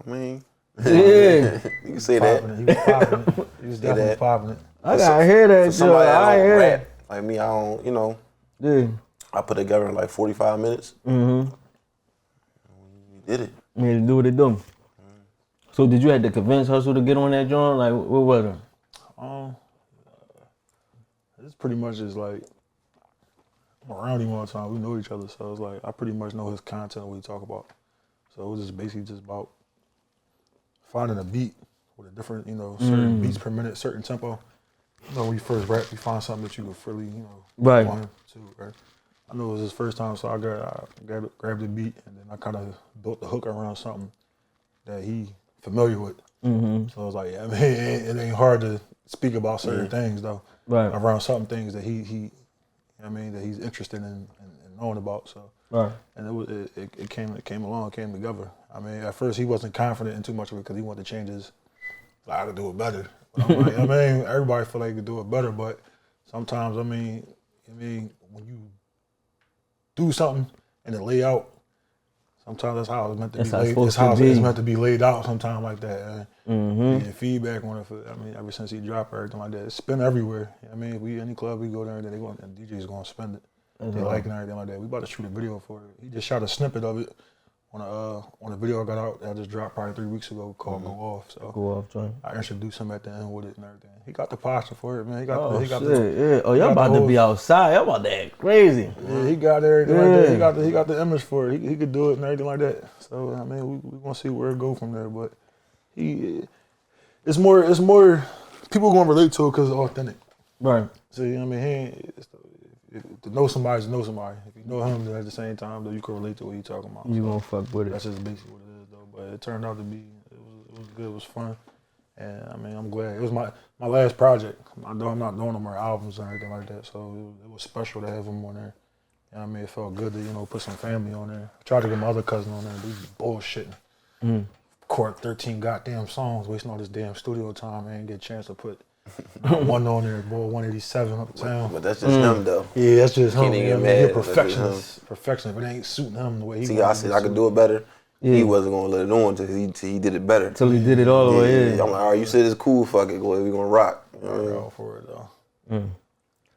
I mean, yeah. You can say that. He was popping it. He was definitely popping it. I gotta hear that shit. I hear rap like me. I don't, Yeah. I put it together in like 45 minutes. You did it. Yeah, do what it do. So did you have to convince Hustle to get on that joint? Like, what was it? It's pretty much just like, I'm around him all the time. We know each other, so it's like I pretty much know his content, what he talk about. So it was just basically just about finding a beat with a different, certain beats per minute, certain tempo. When you first rap, you find something that you can freely, right. want to, right? I know it was his first time, so I grabbed the beat, and then I kind of built the hook around something that he familiar with. So I was like, it ain't hard to speak about certain things though, right? Around certain things that he that he's interested in knowing about. So, right. And it came together. I mean, at first he wasn't confident in too much of it because he wanted to change his. I could do it better. But I'm like, everybody feel like they could do it better, but sometimes, when you do something and it lay out, sometimes that's how it's meant to be laid. That's how it's meant to be laid out. Sometimes like that. And feedback on it. Ever since he dropped everything like that, it's spin everywhere. Any club we go there, the DJ's gonna spend it. They like it and everything like that. We about to shoot a video for it. He just shot a snippet of it on a video I got out that I just dropped probably 3 weeks ago called Go Off. So Go off, joint. I introduced him at the end with it and everything. He got the posture for it, man. He got Oh, he got shit, the, yeah. Oh, y'all about to be outside. Y'all about to act crazy. Yeah, he got everything like that. He got the image for it. He could do it and everything like that. So I mean, we gonna see where it go from there. But it's more people gonna relate to it because it's authentic. Right. So I mean, to know somebody is to know somebody. If you know him, then at the same time, though, you can relate to what he's talking about. You so gonna fuck with it. that's just basically what it is, though. But it turned out to be it was good. It was fun. And I mean, I'm glad. It was my last project. I'm not doing no more albums or anything like that. So it was special to have him on there. You know what I mean? It felt good to, put some family on there. I tried to get my other cousin on there. They was bullshitting. Record 13 goddamn songs, wasting all this damn studio time. I ain't get a chance to put one on there, boy, 187 uptown. But that's just him, though. Yeah, that's just him. Can't even get He's a mad. perfectionist. Perfectionist, but it ain't suiting him the way he See, I said I could do it better. Yeah. He wasn't gonna let it on until he did it better. Till he did it all the way in. I'm like, all right, you said it's cool, fuck it, we gonna rock. All for it though.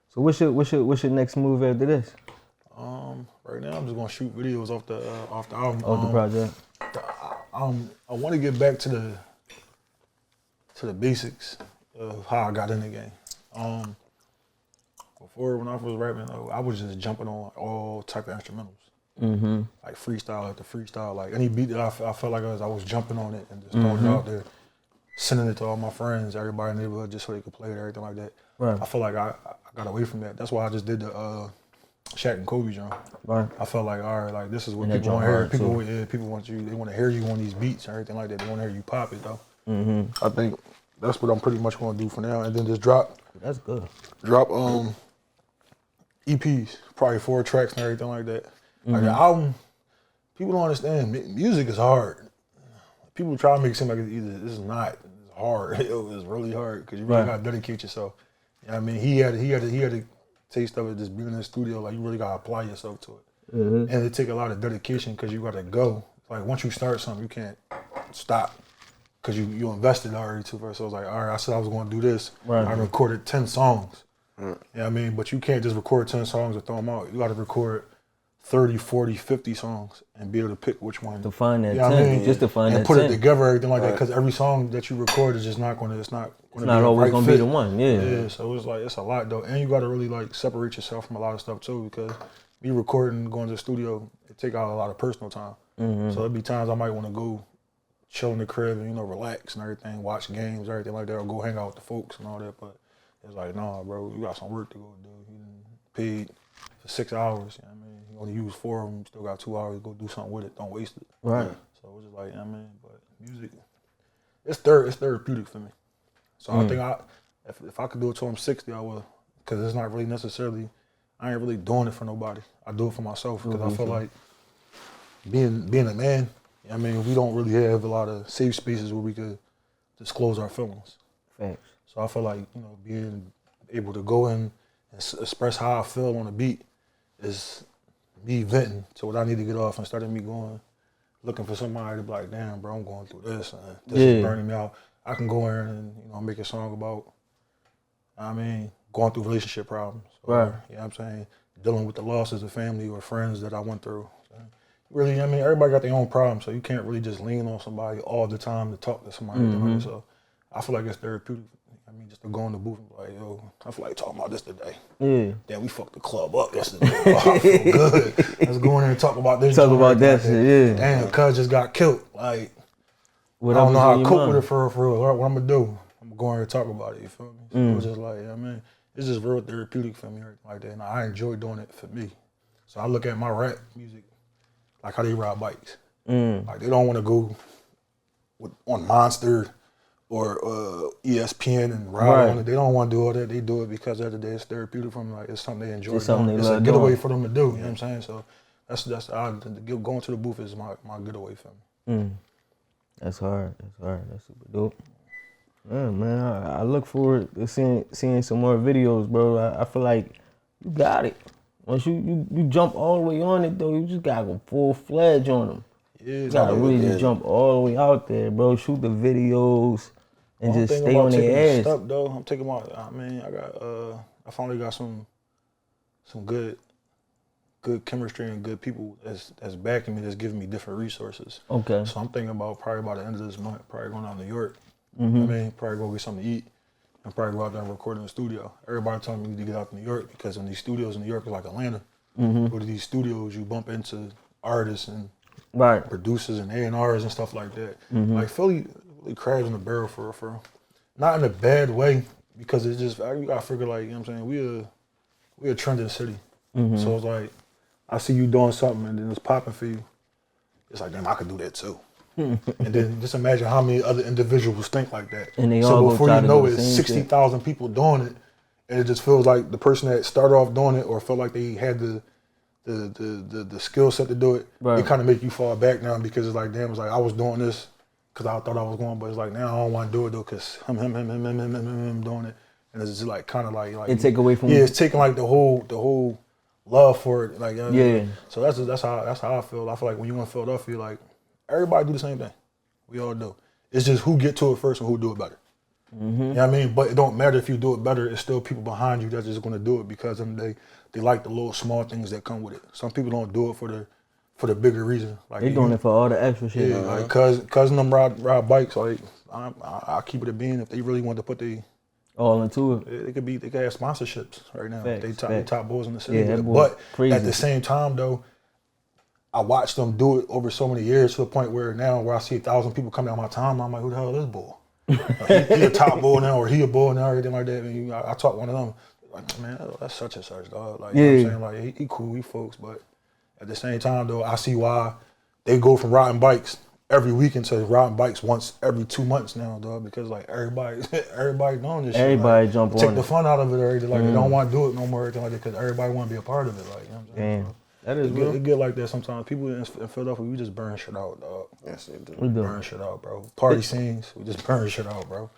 So what's your next move after this? Right now I'm just gonna shoot videos off the album. Off the project. I want to get back to the basics of how I got in the game. Before, when I was rapping, I was just jumping on all type of instrumentals, like freestyle after freestyle, like any beat that I felt like I was jumping on it and just throwing it out there, sending it to all my friends, everybody in the neighborhood, just so they could play it, everything like that. Right. I feel like I got away from that. That's why I just did the Shaq and Kobe drum. Right. I felt like, all right, like this is what and people want to hear. People want you. They want to hear you on these beats and everything like that. They want to hear you pop it though. I think that's what I'm pretty much going to do for now, and then just drop. That's good. Drop EPs, probably 4 tracks and everything like that. Like the album, people don't understand. Music is hard. People try to make it seem like it's not. It's hard. It's really hard because you really got to dedicate yourself. You know what I mean? He had a taste of it just being in the studio. Like you really got to apply yourself to it, and it take a lot of dedication because you got to go. Like once you start something, you can't stop because you invested already too far. So I was like, all right, I said I was going to do this. Right. I recorded 10 songs. You know what I mean? But you can't just record 10 songs and throw them out. You got to record 30, 40, 50 songs and be able to pick which one. To find that 10, I mean? just to find and that 10. And put 10. it together, everything like that, because every song that you record is just not going to, it's not always going to be the one, Yeah, so it's like, it's a lot though. And you got to really like separate yourself from a lot of stuff too, because me recording, going to the studio, it take out a lot of personal time. So there'd be times I might want to go chill in the crib and, relax and everything, watch games, everything like that, or go hang out with the folks and all that, but it's like, nah, bro, you got some work to go do. You paid for 6 hours, you know what I mean? You only use 4 of them, you still got 2 hours to go do something with it, don't waste it. Right. So it's just like, you know what I mean? But music, it's therapeutic for me. So I think if I could do it till I'm 60, I would, because it's not really necessarily, I ain't really doing it for nobody. I do it for myself, because I feel like being a man, you know what I mean, we don't really have a lot of safe spaces where we could disclose our feelings. Thanks. So I feel like, being able to go in and express how I feel on a beat is me venting to what I need to get off, instead of me going, looking for somebody to be like, damn, bro, I'm going through this, and this is burning me out. I can go in and, make a song about, going through relationship problems. Or, you know what I'm saying, dealing with the losses of family or friends that I went through. So, really, everybody got their own problems, so you can't really just lean on somebody all the time to talk to somebody. So I feel like it's therapeutic. Just to go in the booth and be like, yo, I feel like talking about this today. Yeah. Damn, we fucked the club up yesterday. Oh, I feel good. Let's go in there and talk about this. Talk about that shit, yeah. Damn, cuz just got killed. Like, I don't know how to cope with it for real. What I'm gonna do? I'm gonna go in here and talk about it, you feel me? So it's just like, it's just real therapeutic for me, everything like that. And I enjoy doing it for me. So I look at my rap music like how they ride bikes. Like they don't want to go on Monster or ESPN and ride on it. They don't want to do all that. They do it because at the end of the day it's therapeutic for them. Like it's something they enjoy doing. It's a getaway for them to do. You know what I'm saying? So that's going to the booth is my getaway for me. That's hard. That's super dope. Yeah, man. I look forward to seeing some more videos, bro. I feel like you got it. Once you jump all the way on it, though, you just gotta go full-fledged on them. Yeah, you gotta really just jump all the way out there, bro. Shoot the videos. And just stay on their ass. Step, though, I'm taking my. I finally got some good good chemistry and good people that's backing me, that's giving me different resources. Okay. So I'm thinking about probably by the end of this month, probably going out to New York. I mean, probably go get something to eat and probably go out there and record in the studio. Everybody telling me to get out to New York because in these studios in New York is like Atlanta. Go to these studios, you bump into artists and producers and A&Rs and stuff like that. Like Philly really crabs in the barrel for not in a bad way because it's just, you gotta figure like, you know what I'm saying, we a trending city. So it's like, I see you doing something and then it's popping for you. It's like, damn, I could do that too. And then just imagine how many other individuals think like that. And they so all before go you know it, it's 60,000 people doing it, and it just feels like the person that started off doing it or felt like they had the skill set to do it, it kind of make you fall back now because it's like, damn, it's like I was doing this because I thought I was going, but it's like now I don't want to do it though because him doing it, and it's just like kind of like it take away from it's taking like the whole love for it, like yeah. So that's how I feel. I feel like when you in Philadelphia, like everybody do the same thing. We all do. It's just who get to it first and who do it better. You know what I mean? But it don't matter if you do it better. It's still people behind you that's just going to do it because they like the little small things that come with it. Some people don't do it for the bigger reason. Like they doing it for all the extra shit. Yeah, like cousin them ride bikes. Like I keep it a bean if they really want to put all into it. They could have sponsorships right now. Facts, they top boys in the city. Yeah, but crazy. At the same time though, I watched them do it over so many years to the point where I see 1,000 people coming down my timeline. I'm like, who the hell is this bull? He a top bull now, or he a bull now, or anything like that. And I talked one of them, like, man, that's such and such, dog. Like, you know what I'm saying? Like, he cool, he folks, but at the same time, though, I see why they go from riding bikes every weekend to riding bikes once every 2 months now, dog, because, like, everybody doing this shit. Everybody like, jump on take the fun out of it already. Like, they don't want to do it no more, everything like that, because everybody want to be a part of it. Like, you know what I'm saying? Damn. That is real. It get like that sometimes. People in Philadelphia, we just burn shit out, dog. Yes, they do. We do. Burn shit out, bro. Party scenes, we just burn shit out, bro.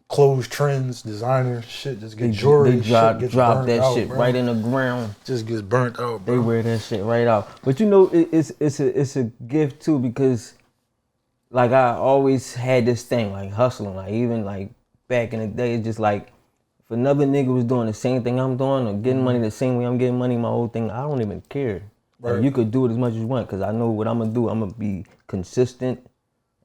Clothes trends, designers, shit just get jewelry. They drop that out, shit bro. right in the ground. Just gets burnt out, bro. They wear that shit right out. But you know, it's a gift too because, like, I always had this thing like hustling. Like even like back in the day, it's just like if another nigga was doing the same thing I'm doing or getting money the same way I'm getting money, my whole thing, I don't even care. Right. Like, you could do it as much as you want because I know what I'm gonna do. I'm gonna be consistent.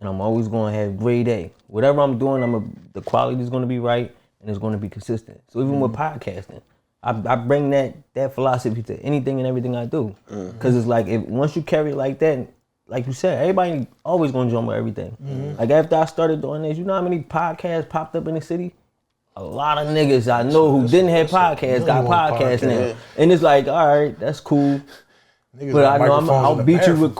And I'm always gonna have grade A. Whatever I'm doing, the quality is gonna be right and it's gonna be consistent. So even with podcasting, I bring that philosophy to anything and everything I do. Cause it's like once you carry it like that, like you said, everybody always gonna jump on everything. Like after I started doing this, you know how many podcasts popped up in the city? A lot of niggas I know who didn't have podcasts got podcasts now. And it's like, all right, that's cool. Niggas but I know I'll beat you with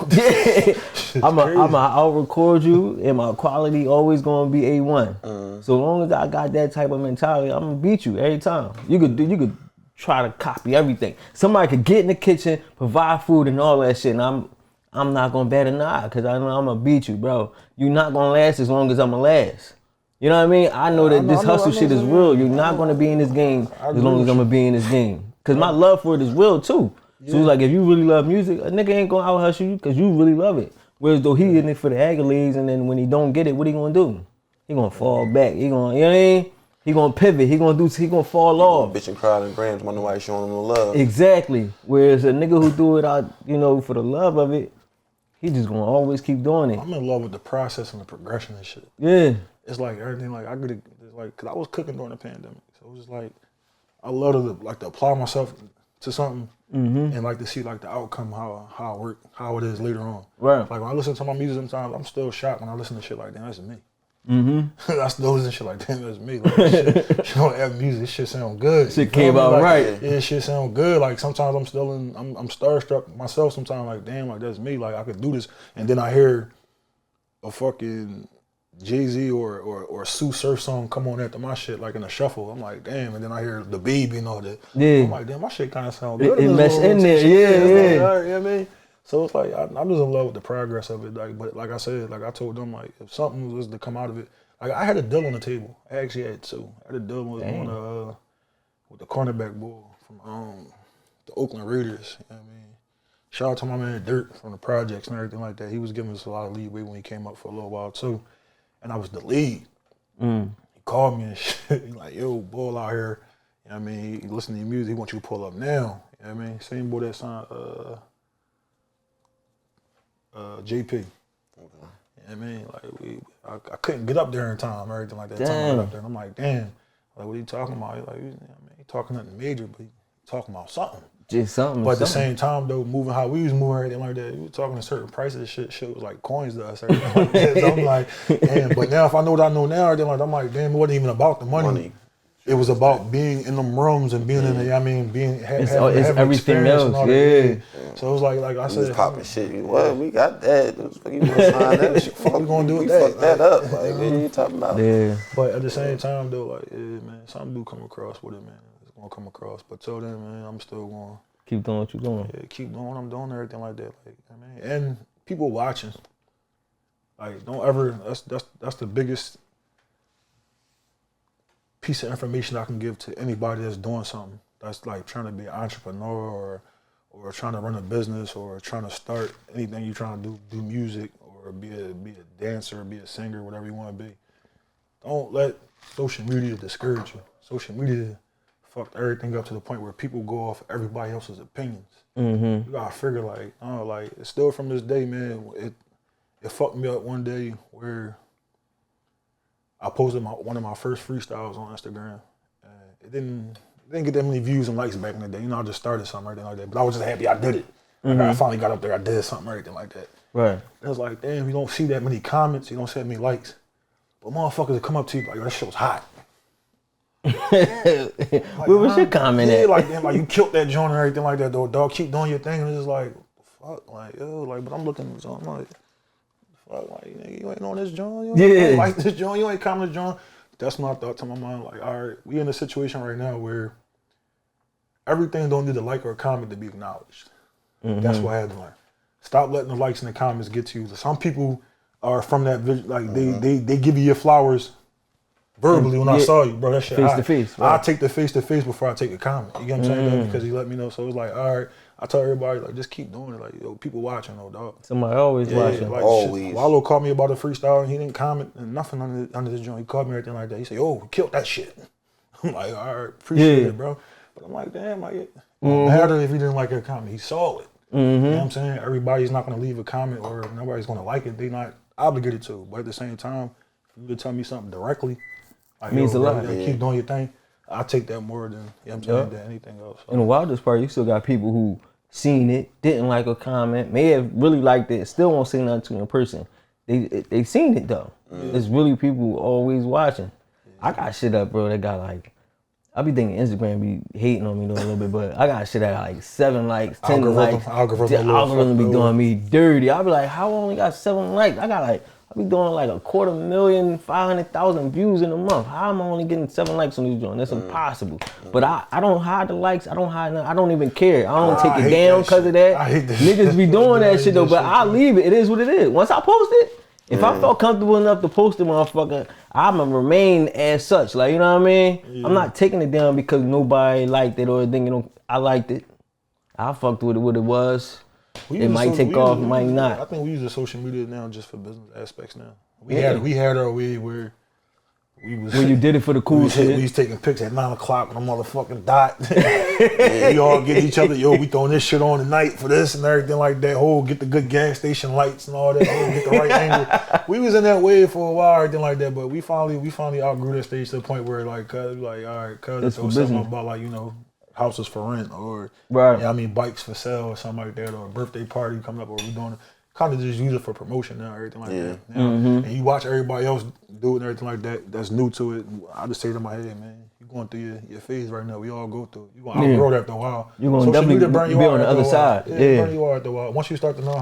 I'll record you and my quality always gonna be A1. So long as I got that type of mentality, I'm gonna beat you every time. You could try to copy everything. Somebody could get in the kitchen, provide food and all that shit, and I'm not gonna bat an eye because I know I'm gonna beat you, bro. You're not gonna last as long as I'm gonna last. You know what I mean? I know that this hustle shit is real. You're not gonna be in this game as long as I'm gonna be in this game. Cause my love for it is real too. So it's like if you really love music, a nigga ain't gonna out hustle you because you really love it. Whereas though he in it for the accolades, and then when he don't get it, what he gonna do? He gonna fall back. He gonna, you know what I mean? He gonna pivot. He gonna fall off. Bitch and cry and grams, wonder why you showing him no love. Exactly. Whereas a nigga who do it out, for the love of it, he just gonna always keep doing it. I'm in love with the process and the progression and shit. Yeah. It's like everything. Like cause I was cooking during the pandemic, so it was just like I love to apply myself to something. And like to see like the outcome, how it is later on. Right. Like when I listen to my music sometimes, I'm still shocked when I listen to shit like, damn, that's me. I still listen to shit like, damn, that's me. Like, shit don't have music, this shit sound good. Shit came out right. Yeah, shit sound good. Like sometimes I'm starstruck myself sometimes, like, damn, like that's me. Like I could do this. And then I hear a fucking Jay-Z or Sue Surf song come on after my shit, like in a shuffle. I'm like, damn. And then I hear the Baby and all that. Yeah. I'm like, damn, my shit kind of sound good. It mesh in there, yeah. You know what I mean? So it's like, I'm just in love with the progress of it. Like, but like I said, like I told them, like if something was to come out of it, like I had a deal on the table. I actually had two. I had a deal with the cornerback boy from the Oakland Raiders. You know what I mean? Shout out to my man Dirt from the projects and everything like that. He was giving us a lot of leeway when he came up for a little while too. And I was the lead. He called me and shit. He's like, yo, bull out here. You know what I mean? He listened to your music. He wants you to pull up now. You know what I mean? Same boy that signed JP. Okay. You know what I mean? Like I couldn't get up there in time, everything like that. Time I got up there, and I'm like, damn. Like, what are you talking about? He's like, I mean, he talking nothing major, but he talking about something. Just something. But at the same time, though, moving how we was moving, everything like that, we were talking a certain prices. Shit was like coins to us. Everything like that. So I'm like, damn. But now, if I know what I know now, everything like, I'm like, damn, it wasn't even about the money. It was about being in them rooms and being in the, I mean, having everything else, and all that. So it was like I said, popping shit. Well, we got that. You gonna sign that shit? Fuck, we gonna do it. Fuck that up. Like, what are you talking about? Yeah. But at the same time, though, like, yeah, man, something do come across with it, man. It's gonna come across. But till then, man, I'm still going. Keep doing what you're doing. Yeah, keep doing what I'm doing, everything like that. Like, I mean, and people watching. Like, don't ever. That's the biggest piece of information I can give to anybody that's doing something. That's like trying to be an entrepreneur or trying to run a business or trying to start anything you're trying to do music or be a dancer, be a singer, whatever you want to be. Don't let social media discourage you. Social media fucked everything up to the point where people go off everybody else's opinions. You gotta figure like it's still from this day, man. It fucked me up one day where I posted one of my first freestyles on Instagram. It didn't get that many views and likes back in the day. You know, I just started something, everything like that. But I was just happy I did it. Like, I finally got up there, I did something, everything like that. Right. It was like, damn, you don't see that many comments, you don't see that many likes. But motherfuckers that come up to you like, yo, that shit was hot. Where was your comment at? Like, damn, like you killed that joint and everything like that, though. Dog, keep doing your thing. And it's just like, fuck, like, yo, like, but I'm looking at something like, fuck, like, nigga, you ain't on this joint. You ain't like this joint. You ain't coming this joint. That's when I thought to my mind, like, all right, we in a situation right now where everything don't need a like or a comment to be acknowledged. That's what I had to learn. Stop letting the likes and the comments get to you. Some people are from that, like, they give you your flowers verbally when I saw you, bro. That shit face to face. Right. I take the face to face before I take a comment. You get what I'm saying? Because he let me know. So it was like, all right. I tell everybody, like, just keep doing it. Like, yo, people watching, though, dog. Somebody always watching. Like, always. Shit. Wallow called me about a freestyle and he didn't comment and nothing under this joint. He called me everything like that. He said, "Oh, we killed that shit." I'm like, all right, appreciate it, bro. But I'm like, damn, like, it don't matter if he didn't like a comment. He saw it. You know what I'm saying? Everybody's not going to leave a comment or nobody's going to like it. They're not obligated to. But at the same time, for you to tell me something directly, like, means a lot. Keep doing your thing. I take that more than, you know what I'm saying, than anything else. So. And the wildest part, you still got people who seen it, didn't like a comment, may have really liked it, still won't say nothing to you in person. They seen it though. There's really people always watching. I got shit up, bro, that got like, I be thinking Instagram be hating on me though a little bit, but I got shit that got like 7 likes, 10 likes. The algorithm be doing me dirty. I be like, how I only got 7 likes? I be doing like 250,000, 500,000 views in a month. How am I only getting 7 likes on this joint? That's impossible. But I don't hide the likes. I don't even care. I don't take it down because of that. I hate that Niggas be doing that shit though, but I leave it. It is what it is. Once I post it, if I felt comfortable enough to post it, motherfucker, I'ma remain as such. Like, you know what I mean? Yeah. I'm not taking it down because nobody liked it or thinking I liked it. I fucked with it what it was. It might take off, might not. I think we use the social media now just for business aspects now. We had our way where we was. When you did it for the cool shit. We was taking pics at 9 o'clock on a motherfucking dot. We all get each other, yo, we throwing this shit on tonight for this and everything like that. Get the good gas station lights and all that. Get the right angle. We was in that wave for a while, everything like that. But we finally outgrew that stage to the point where like, all right, cuz throw something about like, you know, houses for rent or bikes for sale or something like that, or a birthday party coming up, or we doing kind of just use it for promotion now, everything like that. You know? And you watch everybody else do it and everything like that that's new to it. I just say to my head, man, you going through your phase right now. We all go through it. You gonna outgrow that after a while. You're gonna definitely be on the other side. Burn you out after a while. Once you start to know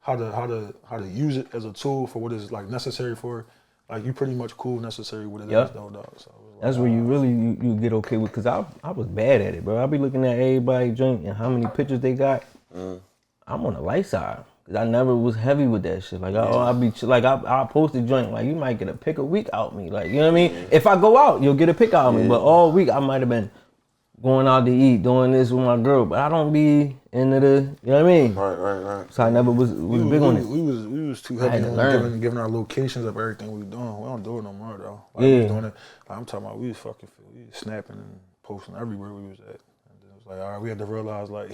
how to use it as a tool for what is like necessary for, like you pretty much cool necessary with it is though, dog. So that's where you really you get okay with, cause I was bad at it, bro. I be looking at everybody drink and how many pictures they got. I'm on the light side, cause I never was heavy with that shit. Like I post a joint, like you might get a pic a week out me, like you know what I mean. If I go out, you'll get a pic out of me, but all week I might have been going out to eat, doing this with my girl, but I don't be into the, you know what I mean? Right. So I never was big on it. We was too heavy on giving our locations of everything we was doing. We don't do it no more though. Like we was doing it. Like I'm talking about, we was snapping and posting everywhere we was at. And it was like, all right, we had to realize like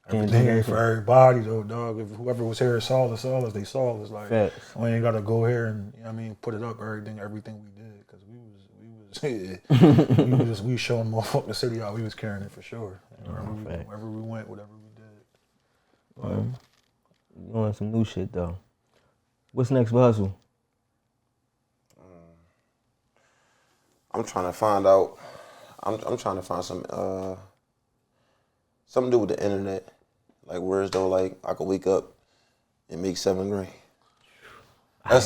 everything ain't for everybody though, dog. If whoever was here saw us, they saw us. Like, Facts. we ain't gotta go here and put it up everything we did, because we was showing motherfucking city how we was carrying it for sure. Wherever we went, whatever we did. You doing some new shit though. What's next for Hustle? I'm trying to find out. I'm trying to find some something to do with the internet. Like, whereas though, like, I could wake up and make $7 grand. I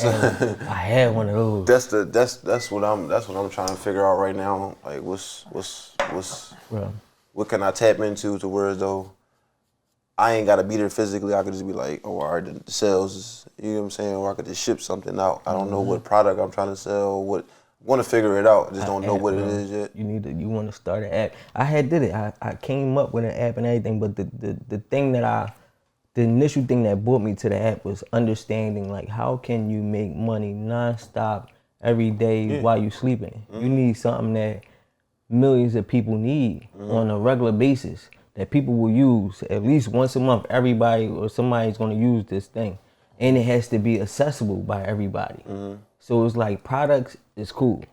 had one of those. That's what I'm trying to figure out right now. Like, what can I tap into to whereas though I ain't gotta be there physically. I could just be like, oh, all right, the sales is, you know what I'm saying? Or I could just ship something out. I don't know what product I'm trying to sell. I want to figure it out. I just don't know what it is yet. You want to start an app. I did it. I came up with an app and everything, but the initial thing that brought me to the app was understanding, like, how can you make money nonstop every day while you sleeping? You need something that millions of people need on a regular basis, that people will use at least once a month. Everybody or somebody's going to use this thing, and it has to be accessible by everybody. So it's like, products is cool.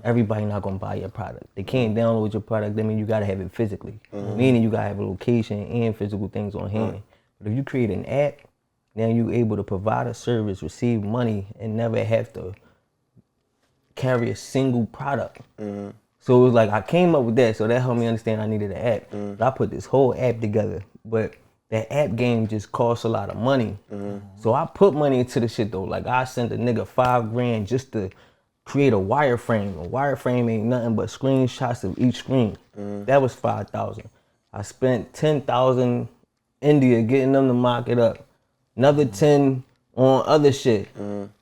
Everybody not gonna buy your product. They can't download your product. That means you gotta have it physically. Meaning you gotta have a location and physical things on hand. But if you create an app, now you able to provide a service, receive money, and never have to carry a single product. So it was like, I came up with that, so that helped me understand I needed an app. But I put this whole app together, but that app game just costs a lot of money. So I put money into the shit though. Like, I sent a nigga $5 grand just to create a wireframe. A wireframe ain't nothing but screenshots of each screen. That was $5,000. I spent $10,000 India getting them to mock it up. Another 10 on other shit.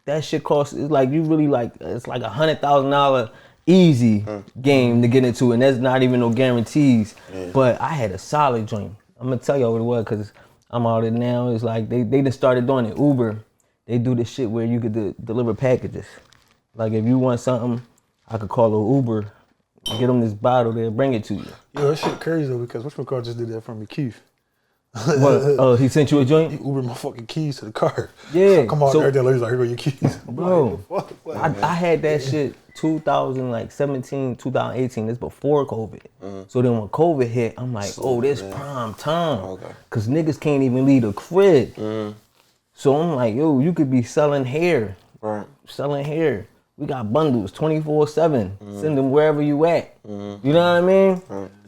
That shit costs, it's like, you really like, it's like $100,000 easy game to get into, and that's not even no guarantees. But I had a solid joint. I'm gonna tell y'all what it was, because I'm out of it now. It's like they just started doing it. Uber, they do this shit where you could deliver packages. Like, if you want something, I could call an Uber, get them this bottle, they'll bring it to you. Yo, that shit crazy though, because whatchamacallit just did that for me, Keith. What? Oh, he sent you a joint? He Ubered my fucking keys to the car. Yeah. I come out there, he's like, here go your keys. Bro, I had that shit 2017, 2018. This before COVID. So then when COVID hit, I'm like, oh, this prime time. Because niggas can't even leave the crib. So I'm like, yo, you could be selling hair. Selling hair. We got bundles 24/7. Send them wherever you at. You know what I mean?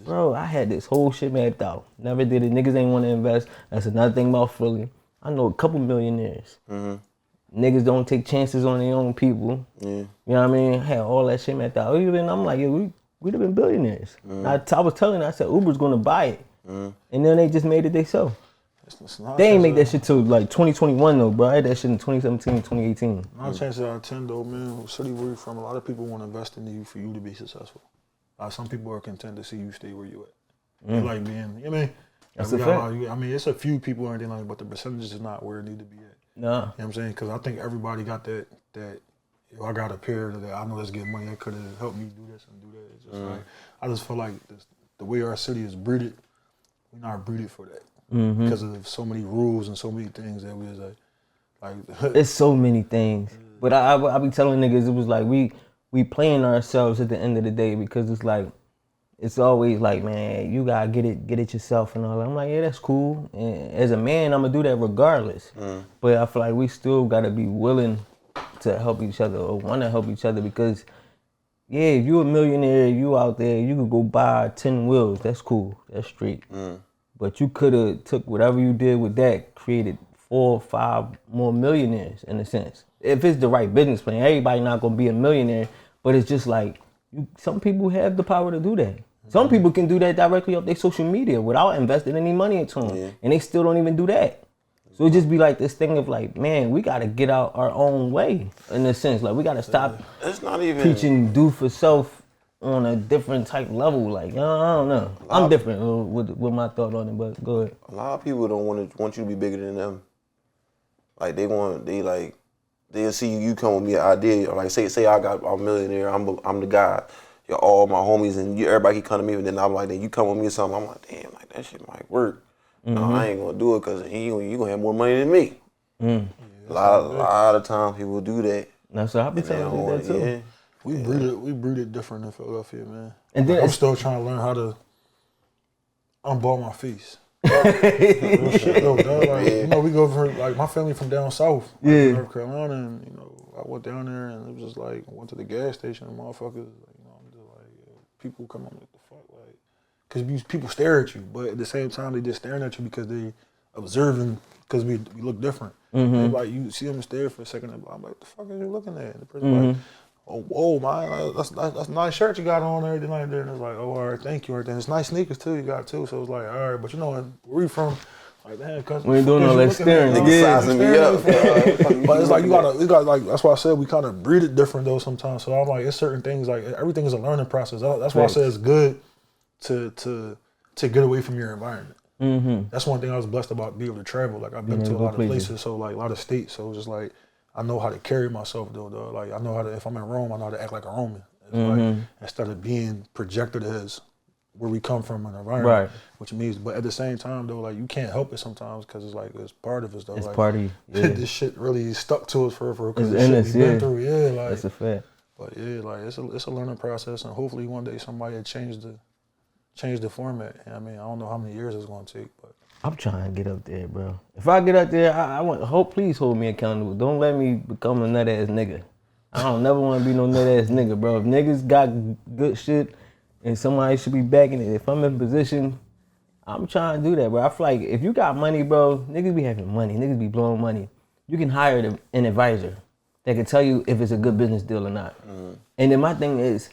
Bro, I had this whole shit mapped out. Never did it. Niggas ain't want to invest. That's another thing about Philly. I know a couple millionaires. Niggas don't take chances on their own people. You know what I mean? I had all that shit mapped out. I'm like, yo, we'd have been billionaires. I was telling her, I said, Uber's gonna buy it. And then they just made it themselves. They ain't make that shit till like 2021 though, bro. I had that shit in 2017, 2018. 9 chances out of 10 though, man. City where you from, a lot of people want to invest in you for you to be successful. Some people are content to see you stay where you at. They like being, you know what I mean? That's a fact. It's a few people or anything like, but the percentage is not where it need to be at. Nah. You know what I'm saying? Because I think everybody got that yo, I got a pair that I know that's getting money that could have helped me do this and do that. It's just like, I just feel like the way our city is breeded, we're not breeded for that. Because of so many rules and so many things that we was like it's so many things. But I be telling niggas, it was like we playing ourselves at the end of the day, because it's like, it's always like, man, you gotta get it yourself and all that. I'm like, yeah, that's cool. And as a man, I'm gonna do that regardless. But I feel like we still gotta be willing to help each other or wanna help each other, because yeah, if you a millionaire, you out there, you could go buy 10 wheels. That's cool. That's straight. But you could have took whatever you did with that, created 4 or 5 more millionaires in a sense. If it's the right business plan, everybody not gonna be a millionaire, but it's just like, some people have the power to do that. Some people can do that directly off their social media without investing any money into them, and they still don't even do that. So it just be like this thing of like, man, we gotta get out our own way in a sense. Like, we gotta stop preaching do for self on a different type level. Like, I don't know. I'm different with my thought on it, but go ahead. A lot of people don't want you to be bigger than them. Like, they'll see you come with me an idea. Like, say I'm a millionaire, I'm the guy. all my homies and everybody keep coming to me, and then I'm like, then you come with me or something. I'm like, damn, like that shit might work. No, I ain't gonna do it because you gonna have more money than me. A lot of times people do that. That's what I be telling you that too. Yeah. We breeded different in Philadelphia, man. And then I'm still trying to learn how to unball my face. Real shit though, dog. Like, you know, we go for like my family from down south, like, North Carolina, and you know, I went down there and it was just like I went to the gas station and motherfuckers, like, you know, I'm just like people come on, what the fuck, like, because people stare at you, but at the same time they just staring at you because they observing because we look different. They like you see them stare for a second, and I'm like, what the fuck are you looking at? And the person like, oh, whoa, man, that's a nice shirt you got on, everything like that. And it's like, oh, all right, thank you, everything. It's nice sneakers too you got too. So it's like, all right, but you know, where we from? Like, damn, cuz we ain't doing all that staring. Sizing me up. But it's like you gotta like that's why I said we kind of breed it different though sometimes. So I'm like, it's certain things like everything is a learning process. That's why I said it's good to get away from your environment. That's one thing I was blessed about being able to travel. Like I've been to a lot of places, so like a lot of states. So it's just like I know how to carry myself though. Like I know how to, if I'm in Rome, I know how to act like a Roman. It's like, instead of being projected as where we come from in an environment, which means, but at the same time though, like you can't help it sometimes because it's like it's part of us though. It's like, part of you. Yeah. This shit really stuck to us for because it's the in shit us, we've been through. Yeah, like that's a fact. But yeah, like it's a learning process, and hopefully one day somebody will change the format. I mean, I don't know how many years it's gonna take, but I'm trying to get up there, bro. If I get up there, I want. Please hold me accountable. Don't let me become a nut ass nigga. I don't never want to be no nut ass nigga, bro. If niggas got good shit and somebody should be backing it, if I'm in position, I'm trying to do that, bro. I feel like if you got money, bro, niggas be having money. Niggas be blowing money. You can hire an advisor that can tell you if it's a good business deal or not. And then my thing is,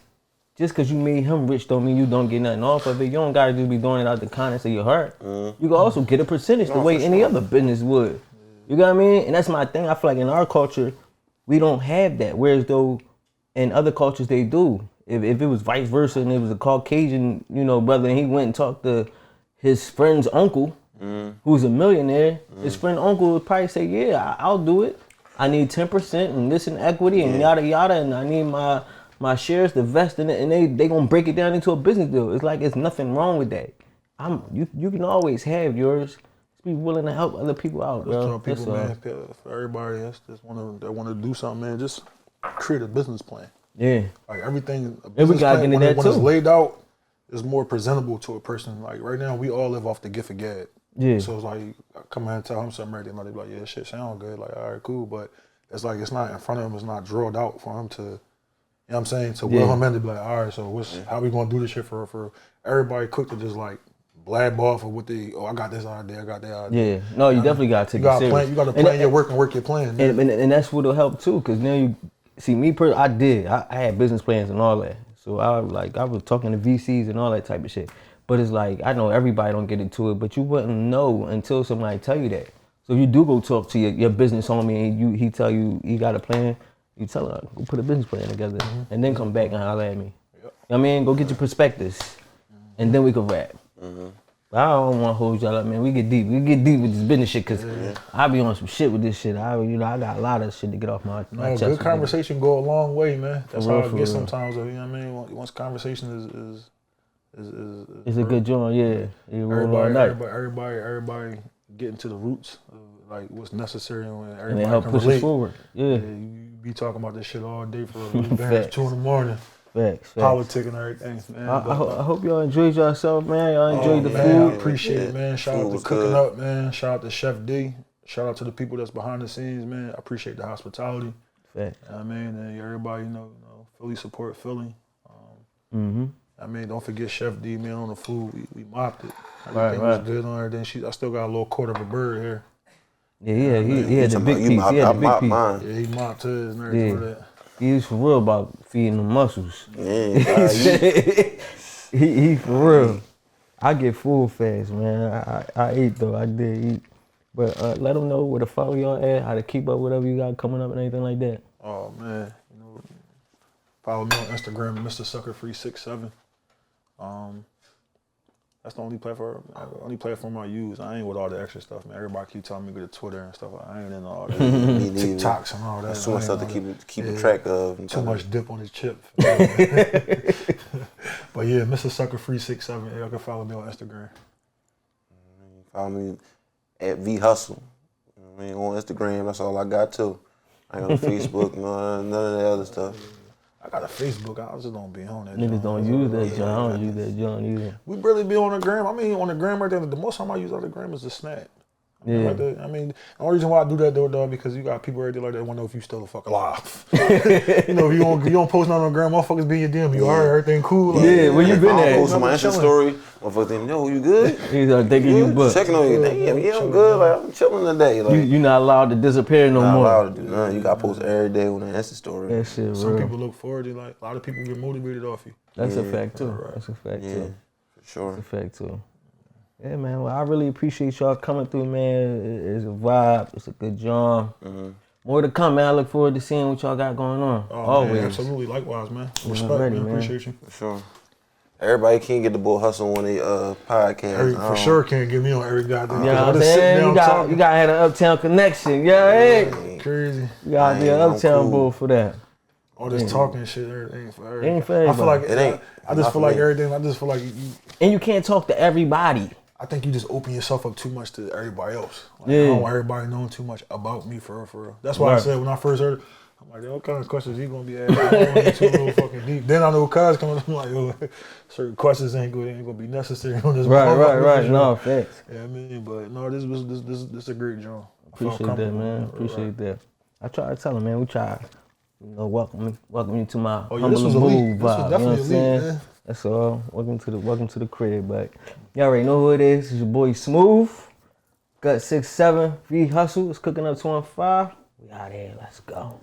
just because you made him rich don't mean you don't get nothing off of it. You don't got to just be doing it out the kindness of your heart. You can also get a percentage the way any other business would. You got what I mean? And that's my thing. I feel like in our culture, we don't have that. Whereas though in other cultures they do. If it was vice versa and it was a Caucasian, you know, brother, and he went and talked to his friend's uncle, who's a millionaire, his friend uncle would probably say, yeah, I'll do it. I need 10% and this in equity and yada yada, and I need my shares to vest in it, and they gonna break it down into a business deal. It's like it's nothing wrong with that. You can always have yours. Just be willing to help other people out, bro. People, man, for everybody that's just want to do something, man, just create a business plan. Yeah, like everything. And we gotta get into that when too. It's laid out, it's more presentable to a person. Like right now, we all live off the gift of gab. Yeah. So it's like I come here and tell him something, they might be like, yeah, shit sound good. Like, all right, cool, but it's like it's not in front of him. It's not drilled out for him to. You know what I'm saying? To will him in to be like, all right, so how we gonna do this shit for everybody quick to just like blab off of what I got this idea, I got that idea. Yeah, no, you definitely gotta take it serious. You gotta plan your work and work your plan. And that's what'll help too, cause now you see me. I had business plans and all that, so I was talking to VCs and all that type of shit. But it's like I know everybody don't get into it, but you wouldn't know until somebody tell you that. So if you do go talk to your business homie and he tell you he got a plan. You tell her, go put a business plan together and then come back and holler at me. Yep. You know what I mean? Go get your perspectives and then we can rap. But I don't want to hold y'all up, man. We get deep with this business shit because I be on some shit with this shit. I got a lot of shit to get off my chest. Good conversation go a long way, man. That's how I get sometimes. You know what I mean? Once conversation is it's a good joint, yeah. Everybody getting to the roots of like what's necessary and everybody help can push relate. us forward. Yeah. You be talking about this shit all day for 2 a.m. Facts. Politic and everything, man. I hope y'all enjoyed yourself, man. Y'all enjoyed the food. I appreciate it, man. Shout out to Cooking Up, man. Shout out to Chef D. Shout out to the people that's behind the scenes, man. I appreciate the hospitality. Facts. I mean, and everybody, you know, Philly support Philly. I mean, don't forget Chef D, man, on the food. We mopped it. Everything was good on everything. I still got a little quarter of a bird here. Yeah, he had the big piece. He had the big piece. Yeah, he mopped his and everything for that. He was for real about feeding the muscles. Yeah, he for real. I get full fast, man. I ate though. I did eat. But let them know where to follow y'all at, how to keep up whatever you got coming up and anything like that. Oh man, you know, follow me on Instagram, Mr.Suckafree 67. That's the only platform I use. I ain't with all the extra stuff, man. Everybody keep telling me go to Twitter and stuff. I ain't in all that. TikToks and all that. That's too much stuff to keep track of. Too much dip on his chip. But yeah, Mr.Suckafree 67. Y'all can follow me on Instagram. Follow me at VHustle. I mean, on Instagram, that's all I got too. I ain't got no Facebook, none of that other stuff. I got a Facebook. I just don't be on that. Niggas don't use that joint. I don't use that joint either. We barely be on the gram. I mean, on the gram right there, the most time I use on the gram is the Snap. I mean, the only reason why I do that though, dog, because you got people right there like that want to know if you still the fuck alive. You know, if you don't post nothing on the gram, motherfuckers be in your DM. You alright, everything cool. Like, where you been at? Post on my Insta story. Motherfuckers think, yo, you good? He's thinking you booked. Checking on you. Damn, yeah, I'm good. Like, I'm chilling today. Like, you not allowed to disappear no more. Not allowed to do nothing. You got to post every day on the Insta story. That shit real. Some people look forward to like a lot of people get motivated off you. That's a fact too. That's a fact too. For sure. That's a fact too. Yeah, man. Well, I really appreciate y'all coming through, man. It's a vibe. It's a good job. More to come, man. I look forward to seeing what y'all got going on. Always. Man, absolutely. Likewise, man. Respect, ready, man. man. Appreciate you. For sure. Everybody can't get the bull hustle when they podcast. For sure can't get me on every goddamn. You know what I'm saying? You gotta have an uptown connection. Yeah, hey. Crazy. You gotta be an uptown bull for that. All this talking shit, everything ain't for everything. Ain't for everybody. I feel like it ain't. I just feel like everything. I just feel like and you can't talk to everybody. I think you just open yourself up too much to everybody else. Like, Yeah. I don't want everybody knowing too much about me for real. That's why I said when I first heard it, I'm like, what kind of questions he gonna be asking? I don't want to get too real fucking deep. Then I know cuz coming up, I'm like, yo, certain questions ain't gonna be necessary on this. Right. No, facts. Yeah, I mean, but no, this is a great job. Appreciate that, man. Appreciate that. I try to tell him, man. We try, welcome you to my humble abode vibe. This was definitely you know what I'm saying? man. That's all. Welcome to the crib, but y'all already know who it is. It's your boy Smooth. Gutt 67, V Hustle. It's cooking up 215. We out here. Let's go.